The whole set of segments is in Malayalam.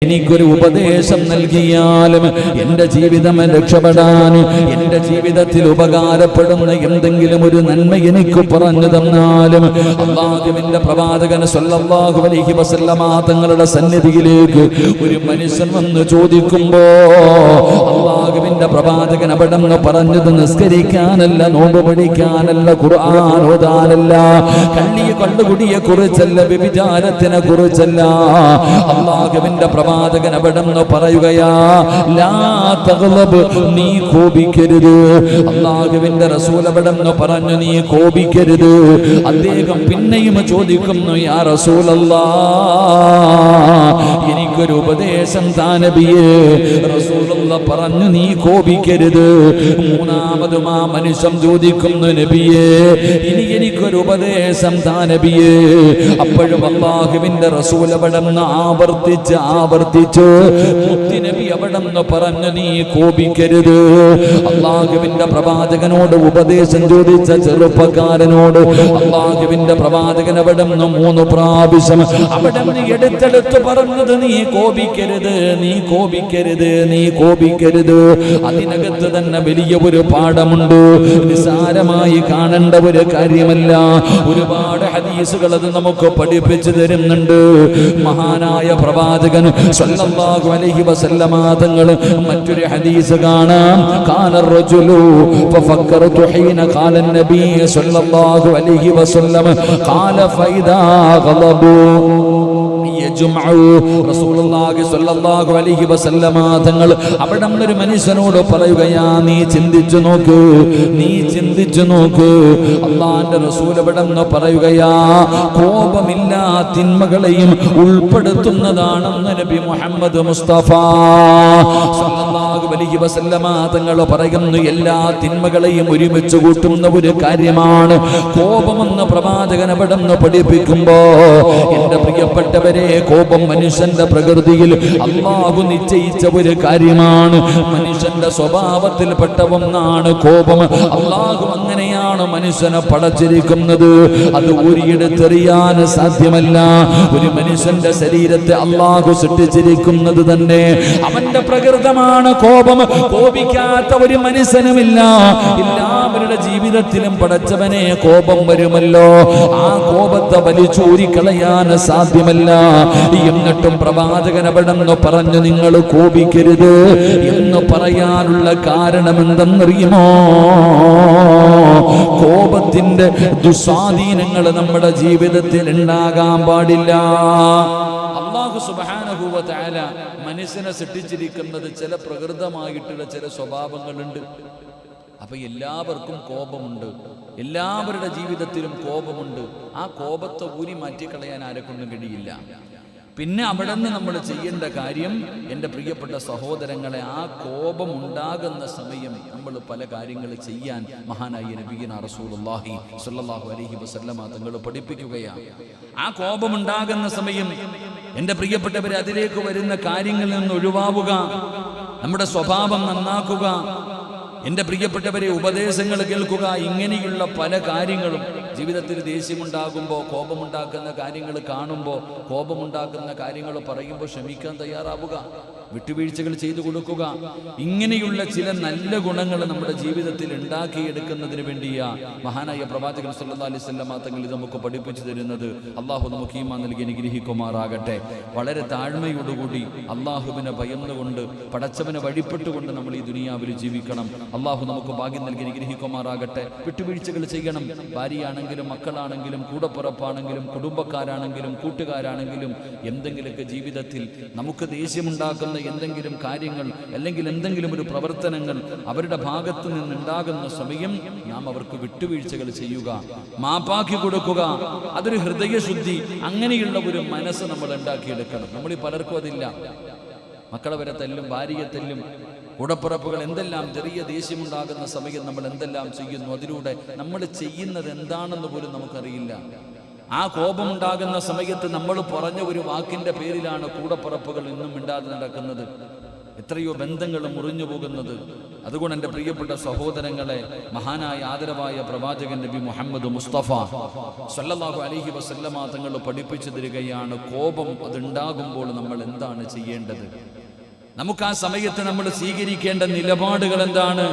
എനിക്കൊരു ഉപദേശം നൽകിയാലും എൻ്റെ ജീവിതം രക്ഷപ്പെടാൻ, എൻ്റെ ജീവിതത്തിൽ ഉപകാരപ്പെടുന്ന എന്തെങ്കിലും ഒരു നന്മ എനിക്ക് പറഞ്ഞു തന്നാലും അല്ലാഹുവിൻ്റെ പ്രവാചകൻ സ്വല്ലല്ലാഹു അലൈഹി വസല്ലമ തങ്ങളുടെ സന്നിധിയിലേക്ക് ഒരു മനുഷ്യൻ വന്ന് ചോദിക്കുമ്പോ അല്ലാഹുവിൻ്റെ പ്രവാചകൻ അവിടെ നിന്ന് പറഞ്ഞത് നിസ്കരിക്കാനല്ല, നോമ്പ് പഠിക്കാനല്ല, ഖുർആൻ ഓതാനല്ല, കള്ളുകുടിയെ കുറിച്ചല്ല, വ്യഭിചാരത്തിനെ കുറിച്ചല്ല. അല്ലാഹുവിൻ്റെ പ്രവാചകൻ അവിടെ നിന്ന് പറയുകയാ, ലാ തഗ്ളബ്, നീ കോപിക്കരുത്. അല്ലാഹുവിൻ്റെ റസൂൽ അവിടെ നിന്ന് പറഞ്ഞു, നീ കോപിക്കരുത്. അദ്ദേഹം പിന്നെയും ചോദിക്കുന്നു, യാ റസൂലല്ലാഹ്, എനിക്കൊരു ഉപദേശം താ നബിയേ. റസൂലുള്ളാഹ് പറഞ്ഞു, നീ കോപിക്കരുത്. മൂന്നാമതും ആ മനുഷ്യൻ ചോദിക്കുന്നു, നബിയേ എനിക്കൊരു ഉപദേശം താ നബിയേ. അപ്പോഴും അല്ലാഹുവിൻ്റെ റസൂൽ അവിടെ നിന്ന് ആവർത്തിച്ച് മുത്തുനബി അവിടെ നിന്ന് പറഞ്ഞു, നീ കോപിക്കരുത്. അല്ലാഹുവിൻ്റെ പ്രവാചകനോട് ഉപദേശം ചോദിച്ച ചെറുപ്പക്കാരനോട് അല്ലാഹുവിൻ്റെ പ്രവാചകൻ അവിടെ നിന്ന് 3 പ്രാവശ്യം അവിടെ നിന്ന് എടുത്തെടുത്ത് പറഞ്ഞത്, നീ കോപിക്കരുത്, നീ കോപിക്കരുത്, നീ കോപിക്കരുത്. അതിനകത്ത് തന്നെ വലിയ ഒരു പാഠമുണ്ട്. നിസ്സാരമായി കാണേണ്ട ഒരു കാര്യമല്ല. ഒരുപാട് ഹദീസുകൾ അത് നമുക്ക് പഠിപ്പിച്ചു തരുന്നുണ്ട്. മഹാനായ പ്രവാചകൻ സ്വല്ലല്ലാഹു അലൈഹി വസല്ലമ തങ്ങൾ മറ്റൊരു ഹദീസ് കാണാം, കാന റജുലു ഫഫക്കറതു ഹീന ഖാല നബി സ്വല്ലല്ലാഹു അലൈഹി വസല്ലം ഖാല ഫൈദാ ഗളബു റസൂലുള്ളാഹി സ്വല്ലല്ലാഹു അലൈഹി വസല്ലമ തങ്ങൾ അവിടെ ഒരു മനുഷ്യനോട് പറയുകയാ, നീ ചിന്തിച്ചു നോക്ക്, നീ ചിന്തിച്ചു നോക്ക്. അല്ലാഹുവിന്റെ റസൂൽ അവിടെ പറയുകയാ, കോപമില്ലാ തിന്മകളെയും ഉൾപ്പെടുത്തുന്നതാണെന്ന് നബി മുഹമ്മദ് മുസ്തഫ സ്വല്ലല്ലാഹു അലൈഹി വസല്ലമ തങ്ങൾ പറയുന്നു. എല്ലാ തിന്മകളെയും ഒരുമിച്ച് കൂട്ടുന്ന ഒരു കാര്യമാണ് കോപമെന്ന് പ്രവാചകൻ അവിടെ പഠിപ്പിക്കുമ്പോ, എന്റെ പ്രിയപ്പെട്ടവരെ, കോപം മനുഷ്യന്റെ പ്രകൃതിയിൽ അല്ലാഹു നിശ്ചയിച്ച ഒരു കാര്യമാണ്. മനുഷ്യന്റെ സ്വഭാവത്തിൽപ്പെട്ട ഒന്നാണ് കോപം. അല്ലാഹു അങ്ങനെയാണ് മനുഷ്യനെ പടച്ചിരിക്കുന്നത്. അത് ഒരിടത്തെറിയാൻ സാധ്യമല്ല. ഒരു മനുഷ്യന്റെ ശരീരത്തെ അല്ലാഹു സൃഷ്ടിച്ചിരിക്കുന്നത് തന്നെ അവന്റെ പ്രകൃതമാണ് കോപം. കോപിക്കാത്ത ഒരു മനുഷ്യനുമില്ല. എല്ലാവരുടെ ജീവിതത്തിലും പടച്ചവനെ കോപം വരുമല്ലോ. ആ കോപത്തെ വലിച്ചൂരിക്കളയാൻ സാധ്യമല്ല. എന്നിട്ടും പ്രവാചകൻ അവിടെ പറഞ്ഞു, നിങ്ങൾ കോപിക്കരുത് എന്ന് പറയാനുള്ള കാരണം എന്തെന്നറിയുമോ? കോപത്തിന്റെ ദുസ്വാധീനങ്ങൾ നമ്മുടെ ജീവിതത്തിൽ ഉണ്ടാകാൻ പാടില്ല. അല്ലാഹു സുബ്ഹാനഹു വ തആല മനുഷ്യനെ സൃഷ്ടിച്ചിരിക്കുന്നത് ചില പ്രകൃതമായിട്ടുള്ള ചില സ്വഭാവങ്ങളുണ്ട്. അപ്പൊ എല്ലാവർക്കും കോപമുണ്ട്, എല്ലാവരുടെ ജീവിതത്തിലും കോപമുണ്ട്. ആ കോപത്തെ ഊരി മാറ്റിക്കളയാൻ ആരെക്കൊണ്ടും കഴിയില്ല. പിന്നെ അവിടെ നിന്ന് നമ്മൾ ചെയ്യേണ്ട കാര്യം, എൻ്റെ പ്രിയപ്പെട്ട സഹോദരങ്ങളെ, ആ കോപം ഉണ്ടാകുന്ന സമയം നമ്മൾ പല കാര്യങ്ങൾ ചെയ്യാൻ മഹാനായ നബിയുന റസൂലുള്ളാഹി സ്വല്ലല്ലാഹു അലൈഹി വസല്ലമ തങ്ങൾ പഠിപ്പിക്കുകയാണ്. ആ കോപം ഉണ്ടാകുന്ന സമയം എൻ്റെ പ്രിയപ്പെട്ടവരെ, അതിലേക്ക് വരുന്ന കാര്യങ്ങളിൽ നിന്ന് ഒഴിവാവുക, നമ്മുടെ സ്വഭാവം നന്നാക്കുക. എൻ്റെ പ്രിയപ്പെട്ടവരെ, ഉപദേശങ്ങൾ കേൾക്കുക. ഇങ്ങനെയുള്ള പല കാര്യങ്ങളും ജീവിതത്തിൽ ദേഷ്യമുണ്ടാകുമ്പോൾ, കോപമുണ്ടാക്കുന്ന കാര്യങ്ങൾ കാണുമ്പോൾ, കോപമുണ്ടാക്കുന്ന കാര്യങ്ങൾ പറയുമ്പോൾ ക്ഷമിക്കാൻ തയ്യാറാവുക, വിട്ടുവീഴ്ചകൾ ചെയ്തു കൊടുക്കുക. ഇങ്ങനെയുള്ള ചില നല്ല ഗുണങ്ങൾ നമ്മുടെ ജീവിതത്തിൽ ഉണ്ടാക്കിയെടുക്കുന്നതിന് വേണ്ടിയാ മഹാനായ പ്രവാചകൻ സല്ലല്ലാഹു അലൈഹി വസല്ലം തങ്ങൾ ഇത് നമുക്ക് പഠിപ്പിച്ചു തരുന്നത്. അള്ളാഹു നമുക്ക് ഈമാൻ നൽകി അനുഗ്രഹിക്കുമാറാകട്ടെ. വളരെ താഴ്മയോടുകൂടി അള്ളാഹുവിനെ ഭയന്നുകൊണ്ട്, പടച്ചവനെ വഴിപ്പെട്ടുകൊണ്ട് നമ്മൾ ഈ ദുനിയാവിൽ ജീവിക്കണം. അള്ളാഹു നമുക്ക് ഭാഗ്യം നൽകി അനുഗ്രഹിക്കുമാറാകട്ടെ. വിട്ടുവീഴ്ചകൾ ചെയ്യണം. ഭാര്യയാണെങ്കിലും, മക്കളാണെങ്കിലും, കൂടപ്പുറപ്പാണെങ്കിലും, കുടുംബക്കാരാണെങ്കിലും, കൂട്ടുകാരാണെങ്കിലും, എന്തെങ്കിലുമൊക്കെ ജീവിതത്തിൽ നമുക്ക് ദേഷ്യമുണ്ടാക്കുന്ന എന്തെങ്കിലും കാര്യങ്ങൾ അല്ലെങ്കിൽ എന്തെങ്കിലും ഒരു പ്രവർത്തനങ്ങൾ അവരുടെ ഭാഗത്ത് നിന്നുണ്ടാകുന്ന സമയം നാം അവർക്ക് വിട്ടുവീഴ്ചകൾ ചെയ്യുക, മാപ്പാക്കി കൊടുക്കുക. അതൊരു ഹൃദയശുദ്ധി, അങ്ങനെയുള്ള ഒരു മനസ്സ് നമ്മൾ ഉണ്ടാക്കിയെടുക്കണം. നമ്മൾ പലർക്കും അതില്ല. മക്കളെ വരെ തല്ലും, ഭാര്യയെ തല്ലും, കൂടപ്പുറപ്പുകൾ എന്തെല്ലാം ചെറിയ ദേഷ്യമുണ്ടാകുന്ന സമയം നമ്മൾ എന്തെല്ലാം ചെയ്യുന്നു. അതിലൂടെ നമ്മൾ ചെയ്യുന്നത് എന്താണെന്ന് പോലും നമുക്കറിയില്ല. ആ കോപമുണ്ടാകുന്ന സമയത്ത് നമ്മൾ പറഞ്ഞ ഒരു വാക്കിന്റെ പേരിലാണ് കൂടപ്പുറപ്പുകൾ ഇന്നും മിണ്ടാതെ നടക്കുന്നത്. എത്രയോ ബന്ധങ്ങൾ മുറിഞ്ഞു പോകുന്നത്. അതുകൊണ്ട് എൻ്റെ പ്രിയപ്പെട്ട സഹോദരങ്ങളെ, മഹാനായ ആദരവായ പ്രവാചകൻ നബി മുഹമ്മദ് മുസ്തഫ സല്ലല്ലാഹു അലൈഹി വസല്ലമ തങ്ങൾ പഠിപ്പിച്ചു തരികയാണ്, കോപം അതുണ്ടാകുമ്പോൾ നമ്മൾ എന്താണ് ചെയ്യേണ്ടത്, നമുക്ക് ആ സമയത്ത് നമ്മൾ സ്വീകരിക്കേണ്ട നിലപാടുകൾ എന്താണ്.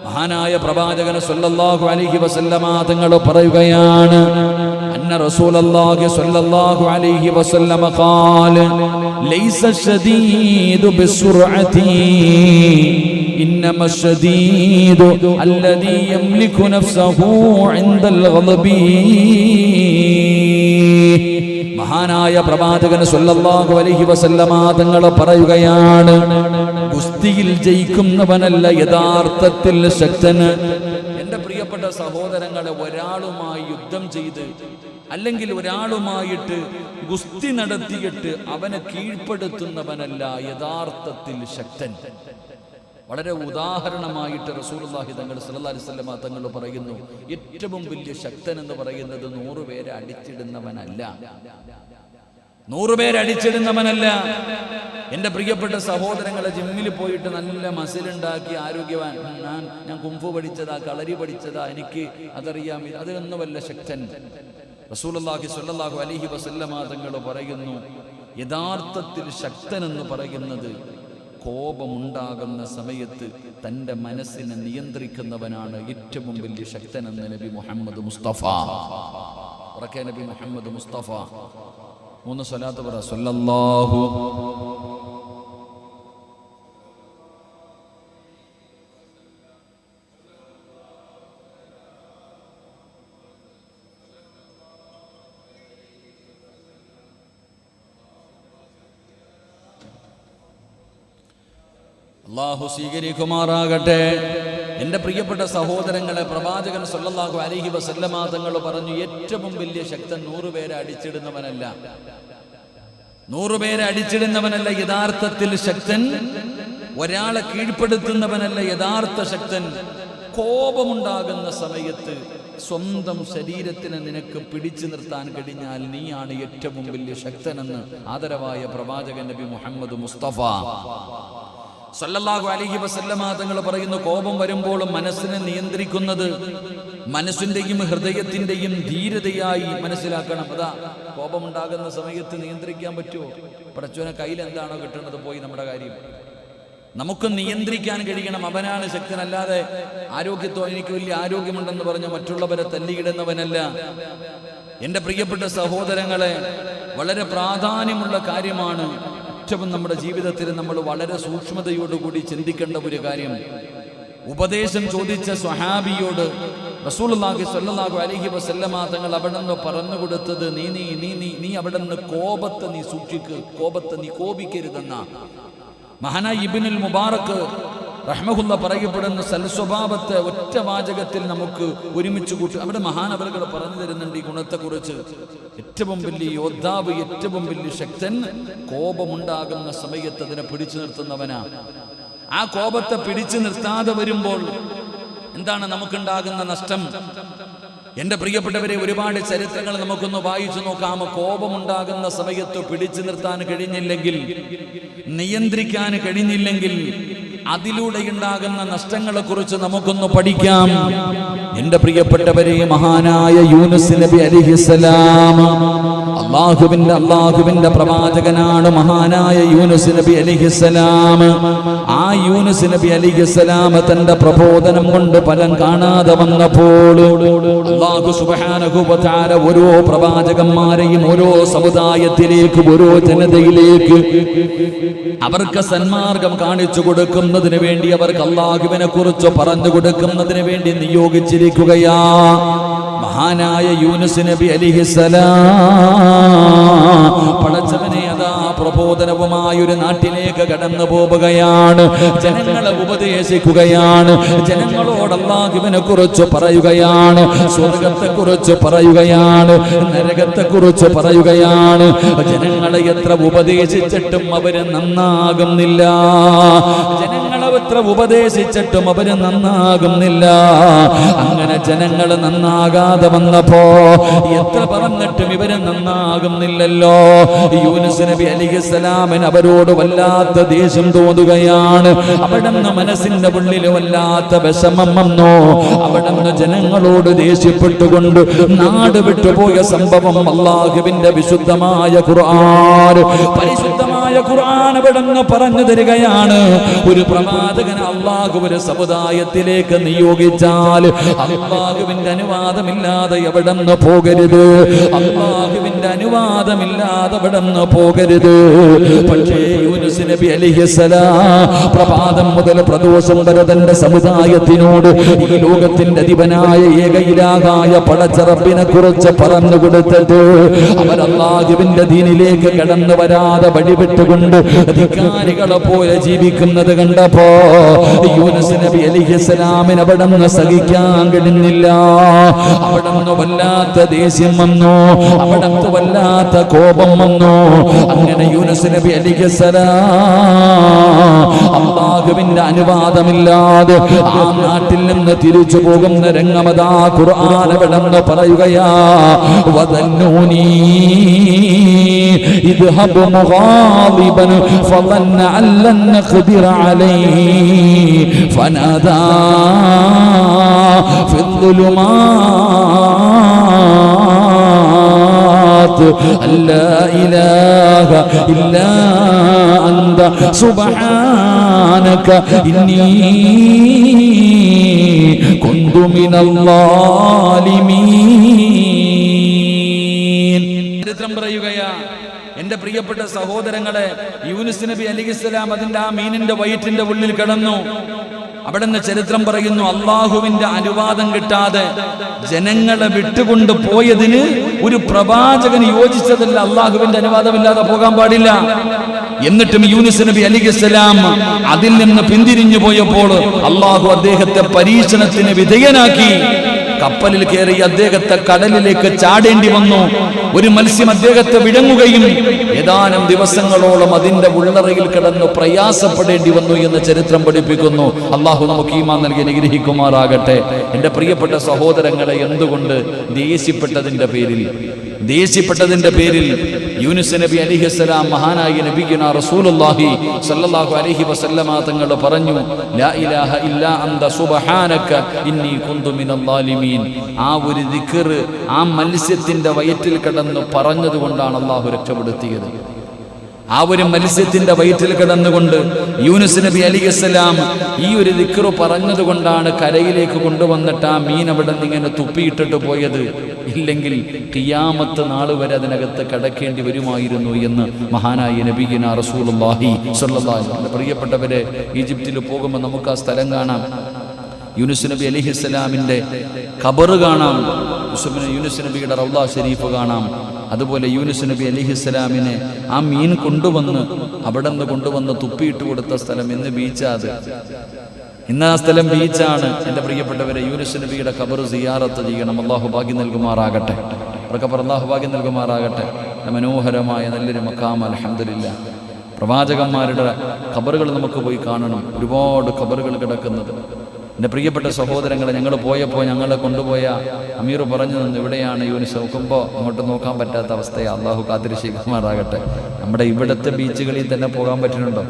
മഹാനായ പ്രവാചകൻ സല്ലല്ലാഹു അലൈഹി വസല്ലമ തങ്ങൾ പറയുകയാണ്, അന്ന റസൂലുള്ളാഹി സല്ലല്ലാഹു അലൈഹി വസല്ലമ ഖാല ലൈസ ശദീദു ബിസ്സുർഅതി ഇന്നമ ശദീദു അല്ലദീ യംലികു നഫ്സഹു ഇൻദൽ ഗളബി. മഹാനായ പ്രവാചകൻ സല്ലല്ലാഹു അലൈഹി വസല്ലമ തങ്ങൾ പറയുകയാണ്, ഗുസ്തിയിൽ ജയിക്കുന്നവനല്ല യഥാർത്ഥത്തിൽ ശക്തൻ. എൻ്റെ പ്രിയപ്പെട്ട സഹോദരങ്ങളെ, ഒരാളുമായി യുദ്ധം ചെയ്ത് അല്ലെങ്കിൽ ഒരാളുമായിട്ട് ഗുസ്തി നടത്തിയിട്ട് അവനെ കീഴ്പ്പെടുത്തുന്നവനല്ല യഥാർത്ഥത്തിൽ ശക്തൻ. വളരെ ഉദാഹരണമായിട്ട് റസൂലുള്ളാഹി തങ്ങൾ സല്ലല്ലാഹു അലൈഹി വസല്ലമ തങ്ങൾ പറയുന്നു, ഏറ്റവും വലിയ ശക്തൻ എന്ന് പറയുന്നത് 100 പേരെ അടിച്ചിടുന്നവനല്ല, 100 പേരെ അടിച്ചിടുന്നവനല്ല. എൻ്റെ പ്രിയപ്പെട്ട സഹോദരങ്ങളെ, ജിമ്മിൽ പോയിട്ട് നല്ല മസിലുണ്ടാക്കി ആരോഗ്യവാൻ, ഞാൻ കുംഫു പഠിച്ചതാ, കളരി പഠിച്ചതാ, എനിക്ക് അതറിയാം, അതൊന്നുമല്ല ശക്തൻ. റസൂലുള്ളാഹി സ്വല്ലല്ലാഹു അലൈഹി വസല്ലമ തങ്ങൾ പറയുന്നു, യഥാർത്ഥത്തിൽ ശക്തൻ എന്ന് പറയുന്നത് കോപമുണ്ടാകുന്ന സമയത്ത് തൻ്റെ മനസ്സിനെ നിയന്ത്രിക്കുന്നവനാണ് ഏറ്റവും വലിയ ശക്തനെന്ന് നബി മുഹമ്മദ് മുസ്തഫ. ഉറക്കെ നബി മുഹമ്മദ് മുസ്തഫ 3 സ്വലാത്ത് പറ. സല്ലല്ലാഹു അല്ലാഹു സ്വീകരിക്കുമാറാകട്ടെ. എൻ്റെ പ്രിയപ്പെട്ട സഹോദരങ്ങളെ, പ്രവാചകൻ സല്ലല്ലാഹു അലൈഹി വസല്ലമ തങ്ങൾ പറഞ്ഞു, ഏറ്റവും വലിയ ശക്തൻ 100 പേരെ അടിച്ചിടുന്നവനല്ല, 100 പേരെ അടിച്ചിടുന്നവനല്ല യഥാർത്ഥത്തിൽ ശക്തൻ, ഒരാളെ കീഴ്പ്പെടുത്തുന്നവനല്ല യഥാർത്ഥ ശക്തൻ. കോപമുണ്ടാകുന്ന സമയത്ത് സ്വന്തം ശരീരത്തിനെ നിനക്ക് പിടിച്ചു നിർത്താൻ കഴിഞ്ഞാൽ നീയാണ് ഏറ്റവും വലിയ ശക്തനെന്ന് ആദരവായ പ്രവാചകൻ നബി മുഹമ്മദ് മുസ്തഫ സല്ലല്ലാഹു അലൈഹി വസല്ലമ തങ്ങൾ പറയുന്നു, കോപം വരുമ്പോൾ മനസ്സിനെ നിയന്ത്രിക്കുന്നത് മനസ്സിന്റെയും ഹൃദയത്തിന്റെയും ധീരതയായി മനസ്സിലാക്കണം. അതാ കോപമുണ്ടാകുന്ന സമയത്ത് നിയന്ത്രിക്കാൻ പറ്റുമോ? പടച്ചോനെ കയ്യിൽ എന്താണോ കിട്ടുന്നത് പോയി നമ്മുടെ കാര്യം. നമുക്ക് നിയന്ത്രിക്കാൻ കഴിയണം. അവനാണ് ശക്തനല്ലാതെ ആരോഗ്യത്തോ എനിക്ക് വലിയ ആരോഗ്യമുണ്ടെന്ന് പറഞ്ഞ് മറ്റുള്ളവരെ തല്ലിയിടുന്നവനല്ല. എൻ്റെ പ്രിയപ്പെട്ട സഹോദരങ്ങളെ, വളരെ പ്രാധാന്യമുള്ള കാര്യമാണ്. ഏറ്റവും നമ്മുടെ ജീവിതത്തിൽ നമ്മൾ വളരെ സൂക്ഷ്മതയോടുകൂടി ചിന്തിക്കേണ്ട ഒരു കാര്യം. ഉപദേശം ചോദിച്ച സ്വഹാബിയോട് റസൂലുള്ളാഹി സ്വല്ലല്ലാഹു അലൈഹി വസല്ലമ തങ്ങൾ അവിടുന്ന് പറഞ്ഞു കൊടുത്തത്, നീ അവിടുന്ന് കോപത്തെ നീ സൂക്ഷിക്ക്, കോപത്തെ നീ കോപിക്കരുതെന്ന. മഹാനായ ഇബ്നുൽ മുബാറക് റഹ്മഹുല്ല പറയപ്പെടുന്ന സൽസ്വഭാവത്തെ ഒറ്റ വാചകത്തിൽ നമുക്ക് ഒരുമിച്ച് കൂട്ടി അവിടെ മഹാനവറുകൾ പറഞ്ഞു തരുന്നുണ്ട് ഈ ഗുണത്തെക്കുറിച്ച്. ഏറ്റവും വലിയ യോദ്ധാവ്, ഏറ്റവും വലിയ ശക്തൻ കോപമുണ്ടാകുന്ന സമയത്ത് അതിനെ പിടിച്ചു നിർത്തുന്നവനാ. ആ കോപത്തെ പിടിച്ചു നിർത്താതെ വരുമ്പോൾ എന്താണ് നമുക്കുണ്ടാകുന്ന നഷ്ടം? എൻ്റെ പ്രിയപ്പെട്ടവരെ, ഒരുപാട് ചരിത്രങ്ങൾ നമുക്കൊന്ന് വായിച്ചു നോക്കാം. കോപമുണ്ടാകുന്ന സമയത്ത് പിടിച്ചു നിർത്താൻ കഴിഞ്ഞില്ലെങ്കിൽ, നിയന്ത്രിക്കാൻ കഴിഞ്ഞില്ലെങ്കിൽ അതിലൂടെ ഉണ്ടാകുന്ന നഷ്ടങ്ങളെ കുറിച്ച് നമുക്കൊന്ന് പഠിക്കാം. എൻ്റെ പ്രിയപ്പെട്ടവരെ, മഹാനായ യൂനുസ് നബി അലൈഹിസ്സലാം അള്ളാഹുവിന്റെ പ്രവാചകനാണ്. മഹാനായ യൂനുസ് നബി അലൈഹിസ്സലാം, ആ യൂനുസ് നബി അലൈഹിസ്സലാം തന്റെ പ്രബോധനം കൊണ്ട് ഫലം കാണാതെ വന്നപ്പോൾ അല്ലാഹു സുബ്ഹാനഹു വ തആല ഓരോ പ്രവാചകന്മാരെയും ഓരോ സമുദായത്തിലേക്ക്, ഓരോ ജനതയിലേക്ക് അവർക്ക് സന്മാർഗം കാണിച്ചു കൊടുക്കുന്നതിന് വേണ്ടി, അവർക്ക് അല്ലാഹുവിനെ കുറിച്ച് പറഞ്ഞു കൊടുക്കുന്നതിന് വേണ്ടി നിയോഗിച്ചിരിക്കുകയാ. മഹാനായ യൂനുസ് നബി അലൈഹിസ്സലാം പടച്ചവനെ അതാ പ്രബോധനവുമായി ഒരു നാട്ടിലേക്ക് കടന്നു പോവുകയാണ്. ജനങ്ങളെ ഉപദേശിക്കുകയാണ്, ജനങ്ങളോട് അല്ലാഹുവിനെ കുറിച്ച് പറയുകയാണ്, സ്വർഗത്തെ കുറിച്ച് പറയുകയാണ്, നരകത്തെ കുറിച്ച് പറയുകയാണ്. ജനങ്ങളെ എത്ര ഉപദേശിച്ചിട്ടും അവര് നന്നാകുന്നില്ല. ജനങ്ങളെ എത്ര ഉപദേശിച്ചിട്ടും അവര് നന്നാകുന്നില്ല. അങ്ങനെ ജനങ്ങൾ നന്നാകാതെ വന്നപ്പോ എത്ര പറഞ്ഞിട്ടും ഇവര് നന്നാകുന്നില്ലല്ലോ. യൂനുസ് നബി അലൈഹിസ്സലാമിന് അവരോട് വല്ലാത്ത ദേഷ്യം തോന്നുകയാണ്. അവിടുന്ന് മനസ്സിന്റെ ഉള്ളിൽ വല്ലാത്ത വിഷമം വന്നു. അവിടുന്ന് ജനങ്ങളോട് ദേഷ്യപ്പെട്ടുകൊണ്ട് നാട് വിട്ടുപോയ സംഭവം അല്ലാഹുവിന്റെ വിശുദ്ധമായ ഖുർആൻ, പരിശുദ്ധമായ ഖുർആൻ അവിടുന്ന് പറഞ്ഞു തരികയാണ്. ഒരു പ്രവാചകനെ അല്ലാഹു ഒരു സമുദായത്തിലേക്ക് നിയോഗിച്ചാൽ അല്ലാഹുവിന്റെ അനുവാദമില്ലാതെ എവിടെന്ന് പോകരുത്. അല്ലാഹുവിന്റെ അനുവാദമില്ലാതെ എവിടെന്ന് പോകരുത്. പക്ഷേ യൂനുസ് നബി അലൈഹിസ്സലാം പ്രഭാതം മുതൽ പ്രദോഷം വരെ തന്റെ സമുദായത്തിനോട് ഈ ലോകത്തിന്റെ അധിപനായ ഏകയിലാകായ പടച്ചറബിനെ കുറിച്ച് പറഞ്ഞു കൊടുത്തിട്ട് അവർ അല്ലാഹുവിന്റെ ദീനിലേക്ക് കടന്നു വരാതെ വഴിവിട്ടുകൊണ്ട് അധികാരികളെ പോലെ ജീവിക്കുന്നത് കണ്ടപ്പോ യൂനുസ് നബി അലൈഹിസ്സലാമിന് അവിടുന്ന് സഹിക്കാൻ കഴിഞ്ഞില്ല. അവിടുന്ന് വല്ലാത്ത ദേഷ്യം വന്നു, അവിടുന്ന് വല്ലാത്ത കോപം വന്നു. അങ്ങനെ യൂനുസ് നബി അലൈഹിസ്സലാം അല്ലാഹുവിന്റെ അനുവാദമില്ലാതെ ആ നാട്ടിൽ നിന്ന് തിരിച്ചു പോകുന്ന രംഗമതാ ഖുർആൻ അവിടുന്ന് പറയുകയാ. വദന്നൂനി ഇദ്ഹബ് മുഗാദിബൻ ഫളന്ന അല്ലൻ നഖ്ദിറ അലൈഹി ഫനാദാ ഫിദ്ദുലുമാത് അല്ലാ ഇലാഹ ഇല്ലാ അന്ത സുബ്ഹാനക ഇന്നി കുന്തു മിനൽ ളാലിമീൻ. ചരിത്രം പറയുകയാ. എന്റെ പ്രിയപ്പെട്ട സഹോദരങ്ങളെ, യൂനുസ് നബി അലൈഹിസ്സലാം അതിന്റെ ആ മീനിന്റെ വയറ്റിന്റെ ഉള്ളിൽ കിടന്നു. അവിടുന്ന് ചരിത്രം പറയുന്നു, അള്ളാഹുവിന്റെ അനുവാദം കിട്ടാതെ ജനങ്ങളെ വിട്ടുകൊണ്ട് പോയതിന് ഒരു പ്രവാചകന് യോജിച്ചതല്ല. അള്ളാഹുവിന്റെ അനുവാദമില്ലാതെ പോകാൻ പാടില്ല. എന്നിട്ടും യൂനുസ് നബി അലൈഹിസ്സലാം അതിൽ നിന്ന് പിന്തിരിഞ്ഞു പോയപ്പോൾ അള്ളാഹു അദ്ദേഹത്തെ പരീക്ഷണത്തിന് വിധേയനാക്കി. കപ്പലിൽ കയറി അദ്ദേഹത്തെ കടലിലേക്ക് ചാടേണ്ടി വന്നു. ഒരു മത്സ്യം അദ്ദേഹത്തെ വിഴുങ്ങുകയും ഏതാനും ദിവസങ്ങളോളം അതിന്റെ ഉള്ളറയിൽ കിടന്ന് പ്രയാസപ്പെടേണ്ടി വന്നു എന്ന് ചരിത്രം പഠിപ്പിക്കുന്നു. അള്ളാഹു നമുക്ക് ഈമാൻ നൽകി അനുഗ്രഹിക്കുമാറാകട്ടെ. എന്റെ പ്രിയപ്പെട്ട സഹോദരങ്ങളെ, എന്തുകൊണ്ട് ദേഷ്യപ്പെട്ടതിന്റെ പേരിൽ യൂനുസ് നബി അലൈഹിസ്സലാം മഹാനായ നബിയുനാ റസൂലുള്ളാഹി സ്വല്ലല്ലാഹു അലൈഹി വസല്ലമ തങ്ങൾ പറഞ്ഞു, ലാ ഇലാഹ ഇല്ലാ അന്ത സുബ്ഹാനക ഇന്നി കുന്തു മിനൽ ളാലിമീൻ. ആ ഒരു ദിക്ർ ആ മത്സ്യത്തിന്റെ വയറ്റിൽ കിടന്ന് പറഞ്ഞതുകൊണ്ടാണ് അള്ളാഹു രക്ഷപ്പെടുത്തിയത്. ആ ഒരു മത്സ്യത്തിന്റെ വയറ്റിൽ കിടന്നുകൊണ്ട് യൂനുസ് നബി അലൈഹിസ്സലാം ഈ ഒരു ദിക്ർ പറഞ്ഞതുകൊണ്ടാണ് കരയിലേക്ക് കൊണ്ടുവന്നിട്ട് ആ മീൻ അവിടെ നിന്ന് ഇങ്ങനെ തുപ്പിയിട്ടിട്ട് പോയത്. ഇല്ലെങ്കിൽ ഖിയാമത്ത് നാൾ വരെ അതിനകത്ത് കടക്കേണ്ടി വരുമായിരുന്നു എന്ന് മഹാനായ നബിയുനാ റസൂലുള്ളാഹി സ്വല്ലല്ലാഹു അലൈഹി വസല്ലം. പ്രിയപ്പെട്ടവരെ, ഈജിപ്തിൽ പോകുമ്പോൾ നമുക്ക് ആ സ്ഥലം കാണാം. യൂനുസ് നബി അലൈഹിസ്സലാമിന്റെ ഖബർ കാണാം. യൂനുസ് നബിയുടെ റൗള ഷരീഫ് കാണാം. അതുപോലെ യൂനുസ് നബി അലൈഹിസ്സലാമിനെ ആ മീൻ അവിടെ നിന്ന് കൊണ്ടുവന്ന് തുപ്പിയിട്ട് കൊടുത്ത സ്ഥലം ഇന്ന് ബീച്ചാത്. ഇന്ന് ആ സ്ഥലം ബീച്ചാണ്. എൻ്റെ പ്രിയപ്പെട്ടവരെ, യൂനുസ് നബിയുടെ ഖബർ സിയാറത്ത് ചെയ്യണം. അള്ളാഹു ഭാഗ്യം നൽകുമാറാകട്ടെ. അള്ളാഹു ഭാഗ്യം നൽകുമാറാകട്ടെ. മനോഹരമായ നല്ലൊരു മഖാം. അൽഹംദുലില്ലാഹ്. പ്രവാചകന്മാരുടെ ഖബറുകൾ നമുക്ക് പോയി കാണണം. ഒരുപാട് ഖബറുകൾ കിടക്കുന്നത്. എൻ്റെ പ്രിയപ്പെട്ട സഹോദരങ്ങളെ, ഞങ്ങൾ പോയപ്പോൾ ഞങ്ങളെ കൊണ്ടുപോയ അമീർ പറഞ്ഞു തന്നു, ഇവിടെയാണ് യൂനുസ്. നോക്കുമ്പോൾ അങ്ങോട്ട് നോക്കാൻ പറ്റാത്ത അവസ്ഥയാണ്. അള്ളാഹു കാത്തിരക്ഷിക്കുമാറാകട്ടെ. നമ്മുടെ ഇവിടുത്തെ ബീച്ചുകളിൽ തന്നെ പോകാൻ പറ്റുന്നുണ്ടോ?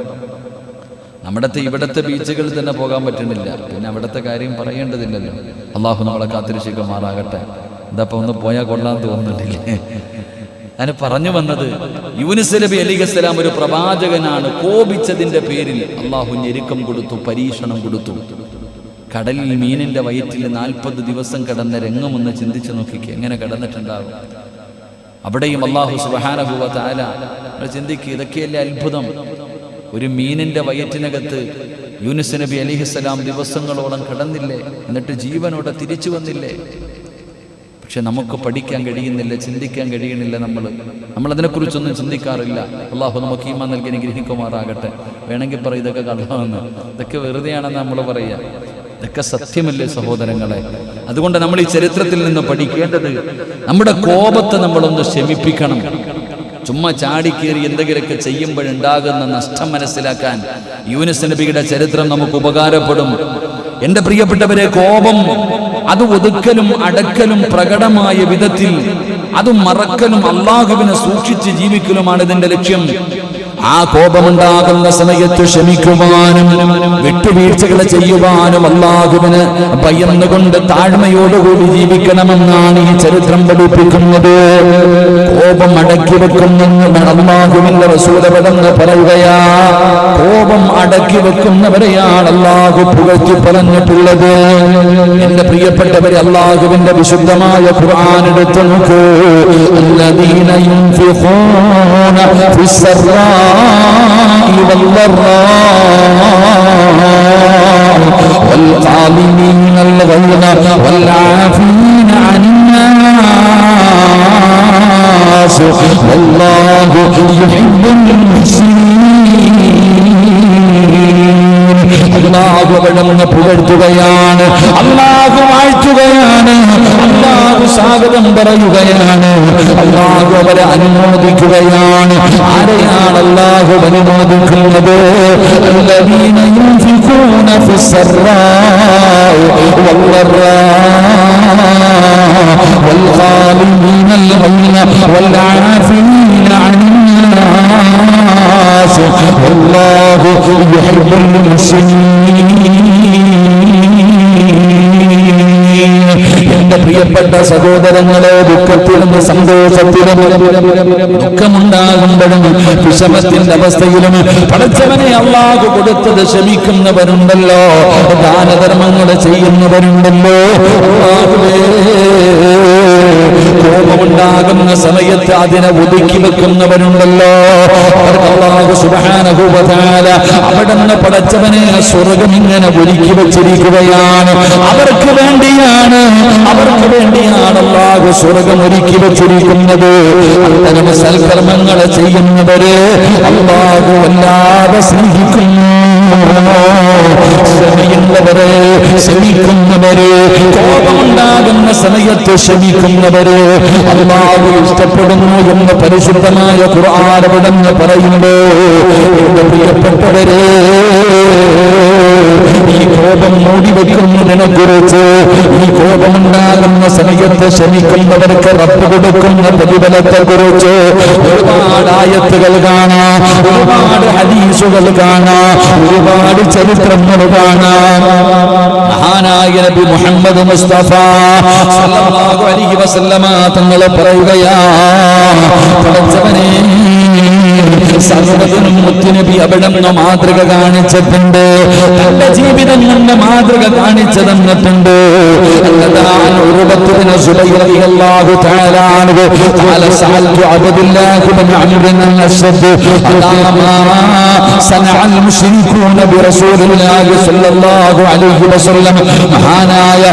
ഇവിടുത്തെ ബീച്ചുകളിൽ തന്നെ പോകാൻ പറ്റുന്നില്ല. പിന്നെ അവിടുത്തെ കാര്യം പറയേണ്ടതില്ലല്ലോ. അള്ളാഹു നമ്മളെ കാത്തിരക്ഷിക്കുമാറാകട്ടെ. എന്താപ്പോൾ ഒന്ന് പോയാൽ കൊള്ളാൻ തോന്നുന്നില്ലേ? ഞാൻ പറഞ്ഞു വന്നത്, യൂനുസ് നബി അലൈഹിസ്സലാം ഒരു പ്രവാചകനാണ്. കോപിച്ചതിന്റെ പേരിൽ അള്ളാഹു ഞെരുക്കം കൊടുത്തു, പരീക്ഷണം കൊടുത്തു. കടലിൽ മീനിന്റെ വയറ്റിൽ 40 ദിവസം കിടന്ന രംഗമൊന്ന് ചിന്തിച്ചു നോക്കിക്ക്, എങ്ങനെ കിടന്നിട്ടുണ്ടാകും. അവിടെയും അല്ലാഹു സുബ്ഹാനഹു വ തആല ചിന്തിക്കുക, ഇതൊക്കെയല്ലേ അത്ഭുതം. ഒരു മീനിന്റെ വയറ്റിനകത്ത് യൂനുസ് നബി അലൈഹിസ്സലാം ദിവസങ്ങളോളം കിടന്നില്ലേ, എന്നിട്ട് ജീവനോടെ തിരിച്ചു വന്നില്ലേ. പക്ഷെ നമുക്ക് പഠിക്കാൻ കഴിയുന്നില്ല, ചിന്തിക്കാൻ കഴിയുന്നില്ല. നമ്മൾ അതിനെക്കുറിച്ചൊന്നും ചിന്തിക്കാറില്ല. അള്ളാഹു നമുക്ക് ഈമാൻ നൽകി അനുഗ്രഹിക്കുമാറാകട്ടെ. വേണമെങ്കിൽ പറയും ഇതൊക്കെ കള്ളമെന്ന്, ഇതൊക്കെ വെറുതെയാണെന്ന് നമ്മൾ പറയുക. ഇതൊക്കെ സത്യമല്ലേ സഹോദരങ്ങളെ? അതുകൊണ്ട് നമ്മൾ ഈ ചരിത്രത്തിൽ നിന്ന് പഠിക്കേണ്ടത്, നമ്മുടെ കോപത്തെ നമ്മളൊന്ന് ശമിപ്പിക്കണം. ചുമ്മാ ചാടിക്കേറി എന്തെങ്കിലുമൊക്കെ ചെയ്യുമ്പോഴുണ്ടാകുന്ന നഷ്ടം മനസ്സിലാക്കാൻ യൂനുസ് നബിയുടെ ചരിത്രം നമുക്ക് ഉപകാരപ്പെടും. എന്റെ പ്രിയപ്പെട്ടവരെ, കോപം അത് ഒതുക്കലും അടക്കലും പ്രകടമായ വിധത്തിൽ അത് മറക്കലും അള്ളാഹുവിനെ സൂക്ഷിച്ച് ജീവിക്കലുമാണ് ഇതിന്റെ ലക്ഷ്യം. ആ കോപമുണ്ടാകുന്ന സമയത്ത് ക്ഷമിക്കുവാനും വിട്ടുവീഴ്ചകൾ ചെയ്യുവാനും അള്ളാഹുവിന് ഭയന്നുകൊണ്ട് താഴ്മയോടുകൂടി ജീവിക്കണമെന്നാണ് ഈ ചരിത്രം പഠിപ്പിക്കുന്നത്. കോപം അടക്കി വെക്കുന്നെന്ന് അള്ളാഹുവിന്റെ റസൂലവരെന്ന് പറയുകയാ. കോപം അടക്കി വെക്കുന്നവരെയാണ് അള്ളാഹു പുകഴ്ത്തി പറഞ്ഞിട്ടുള്ളത്. എന്റെ പ്രിയപ്പെട്ടവരെ, അള്ളാഹുവിന്റെ വിശുദ്ധമായ ഖുർആൻ എടുത്തു നോക്കൂ. الذين ينفقون في السراء والضراء والكاظمين الغيظ والعافين عن الناس والله يحب المحسنين. അല്ലാഹു അവനെ പുകഴ്ത്തുകയാണ്, അല്ലാഹു വാഴ്ത്തുകയാണ്, അല്ലാഹു സ്വാഗതം പറയുകയാണ്, അല്ലാഹു അവരെ അനുമോദിക്കുകയാണ്. ആരെയാണ് അല്ലാഹു അനുമോദിക്കുന്നത്? الذين ينفقون في السراء والضراء والكاظمين الغيظ والعافين عن الناس والله يحب المحسنين. എന്റെ പ്രിയപ്പെട്ട സഹോദരങ്ങളെ, ദുഃഖത്തിലും സന്തോഷത്തിലും ദുഃഖമുണ്ടാകുമ്പോഴും വിഷമത്തിന്റെ അവസ്ഥയിലും പടച്ചവനെ അല്ലാഹു കൊടുത്തത് ക്ഷമിക്കുന്നവരുണ്ടല്ലോ, ദാനധർമ്മങ്ങൾ ചെയ്യുന്നവരുണ്ടല്ലോ. കോപമുണ്ടാകുന്ന സമയത്ത് അതിനെ ഒതുക്കി വെക്കുന്നവരുണ്ടല്ലോ. അല്ലാഹു സുബ്ഹാനഹു വ തആല അവിടുന്ന് പടച്ചവനെ സ്വർഗ്ഗം ഇങ്ങനെ ഒരുക്കി വെച്ചിരിക്കുകയാണ്. അവർക്ക് വേണ്ടിയാണ് അല്ലാഹു സ്വർഗ്ഗം ഒരുക്കി വെച്ചിരിക്കുന്നത്. അത്തരം സൽക്കർമ്മങ്ങൾ ചെയ്യുന്നവരെ അല്ലാഹു വല്ലാതെ സ്നേഹിക്കുന്നു. ക്ഷമിക്കുന്നവരെ, കോപമുണ്ടാകുന്ന സമയത്ത് ക്ഷമിക്കുന്നവരെ അല്ലാഹു ഇഷ്ടപ്പെടുന്നു എന്ന് പരിശുദ്ധമായ ഖുർആൻ അവിടുന്ന് പറയുന്നു. എന്റെ പ്രിയപ്പെട്ടവരെ, ഈ കോപം മൂടിവെക്കുന്നതിനെ കുറിച്ച്, ഈ കോപമുണ്ടാകുന്ന സമയത്ത് ക്ഷമിക്കുന്നവർക്ക് റബ്ബ് കൊടുക്കുന്ന പ്രതിഫലത്തെ കുറിച്ച് ഒരുപാട് ആയത്തുകൾ കാണാം, ഒരുപാട് ഹദീസുകൾ കാണാം, ഒരുപാട് ചരിത്രങ്ങൾ കാണാം. മഹാനായ നബി മുഹമ്മദ് മുസ്തഫ സല്ലല്ലാഹു അലൈഹി വസല്ലമ തങ്ങൾ പറയുകയാണ്, പടച്ചവനേ, സർവ്വതിനും മുത്തുനബി അവിടുന്ന് മാതൃക കാണിച്ചിട്ടുണ്ട്, തന്റെ ജീവിതം കൊണ്ട് മാതൃക കാണിച്ചു തന്നിട്ടുണ്ട്. മഹാനായ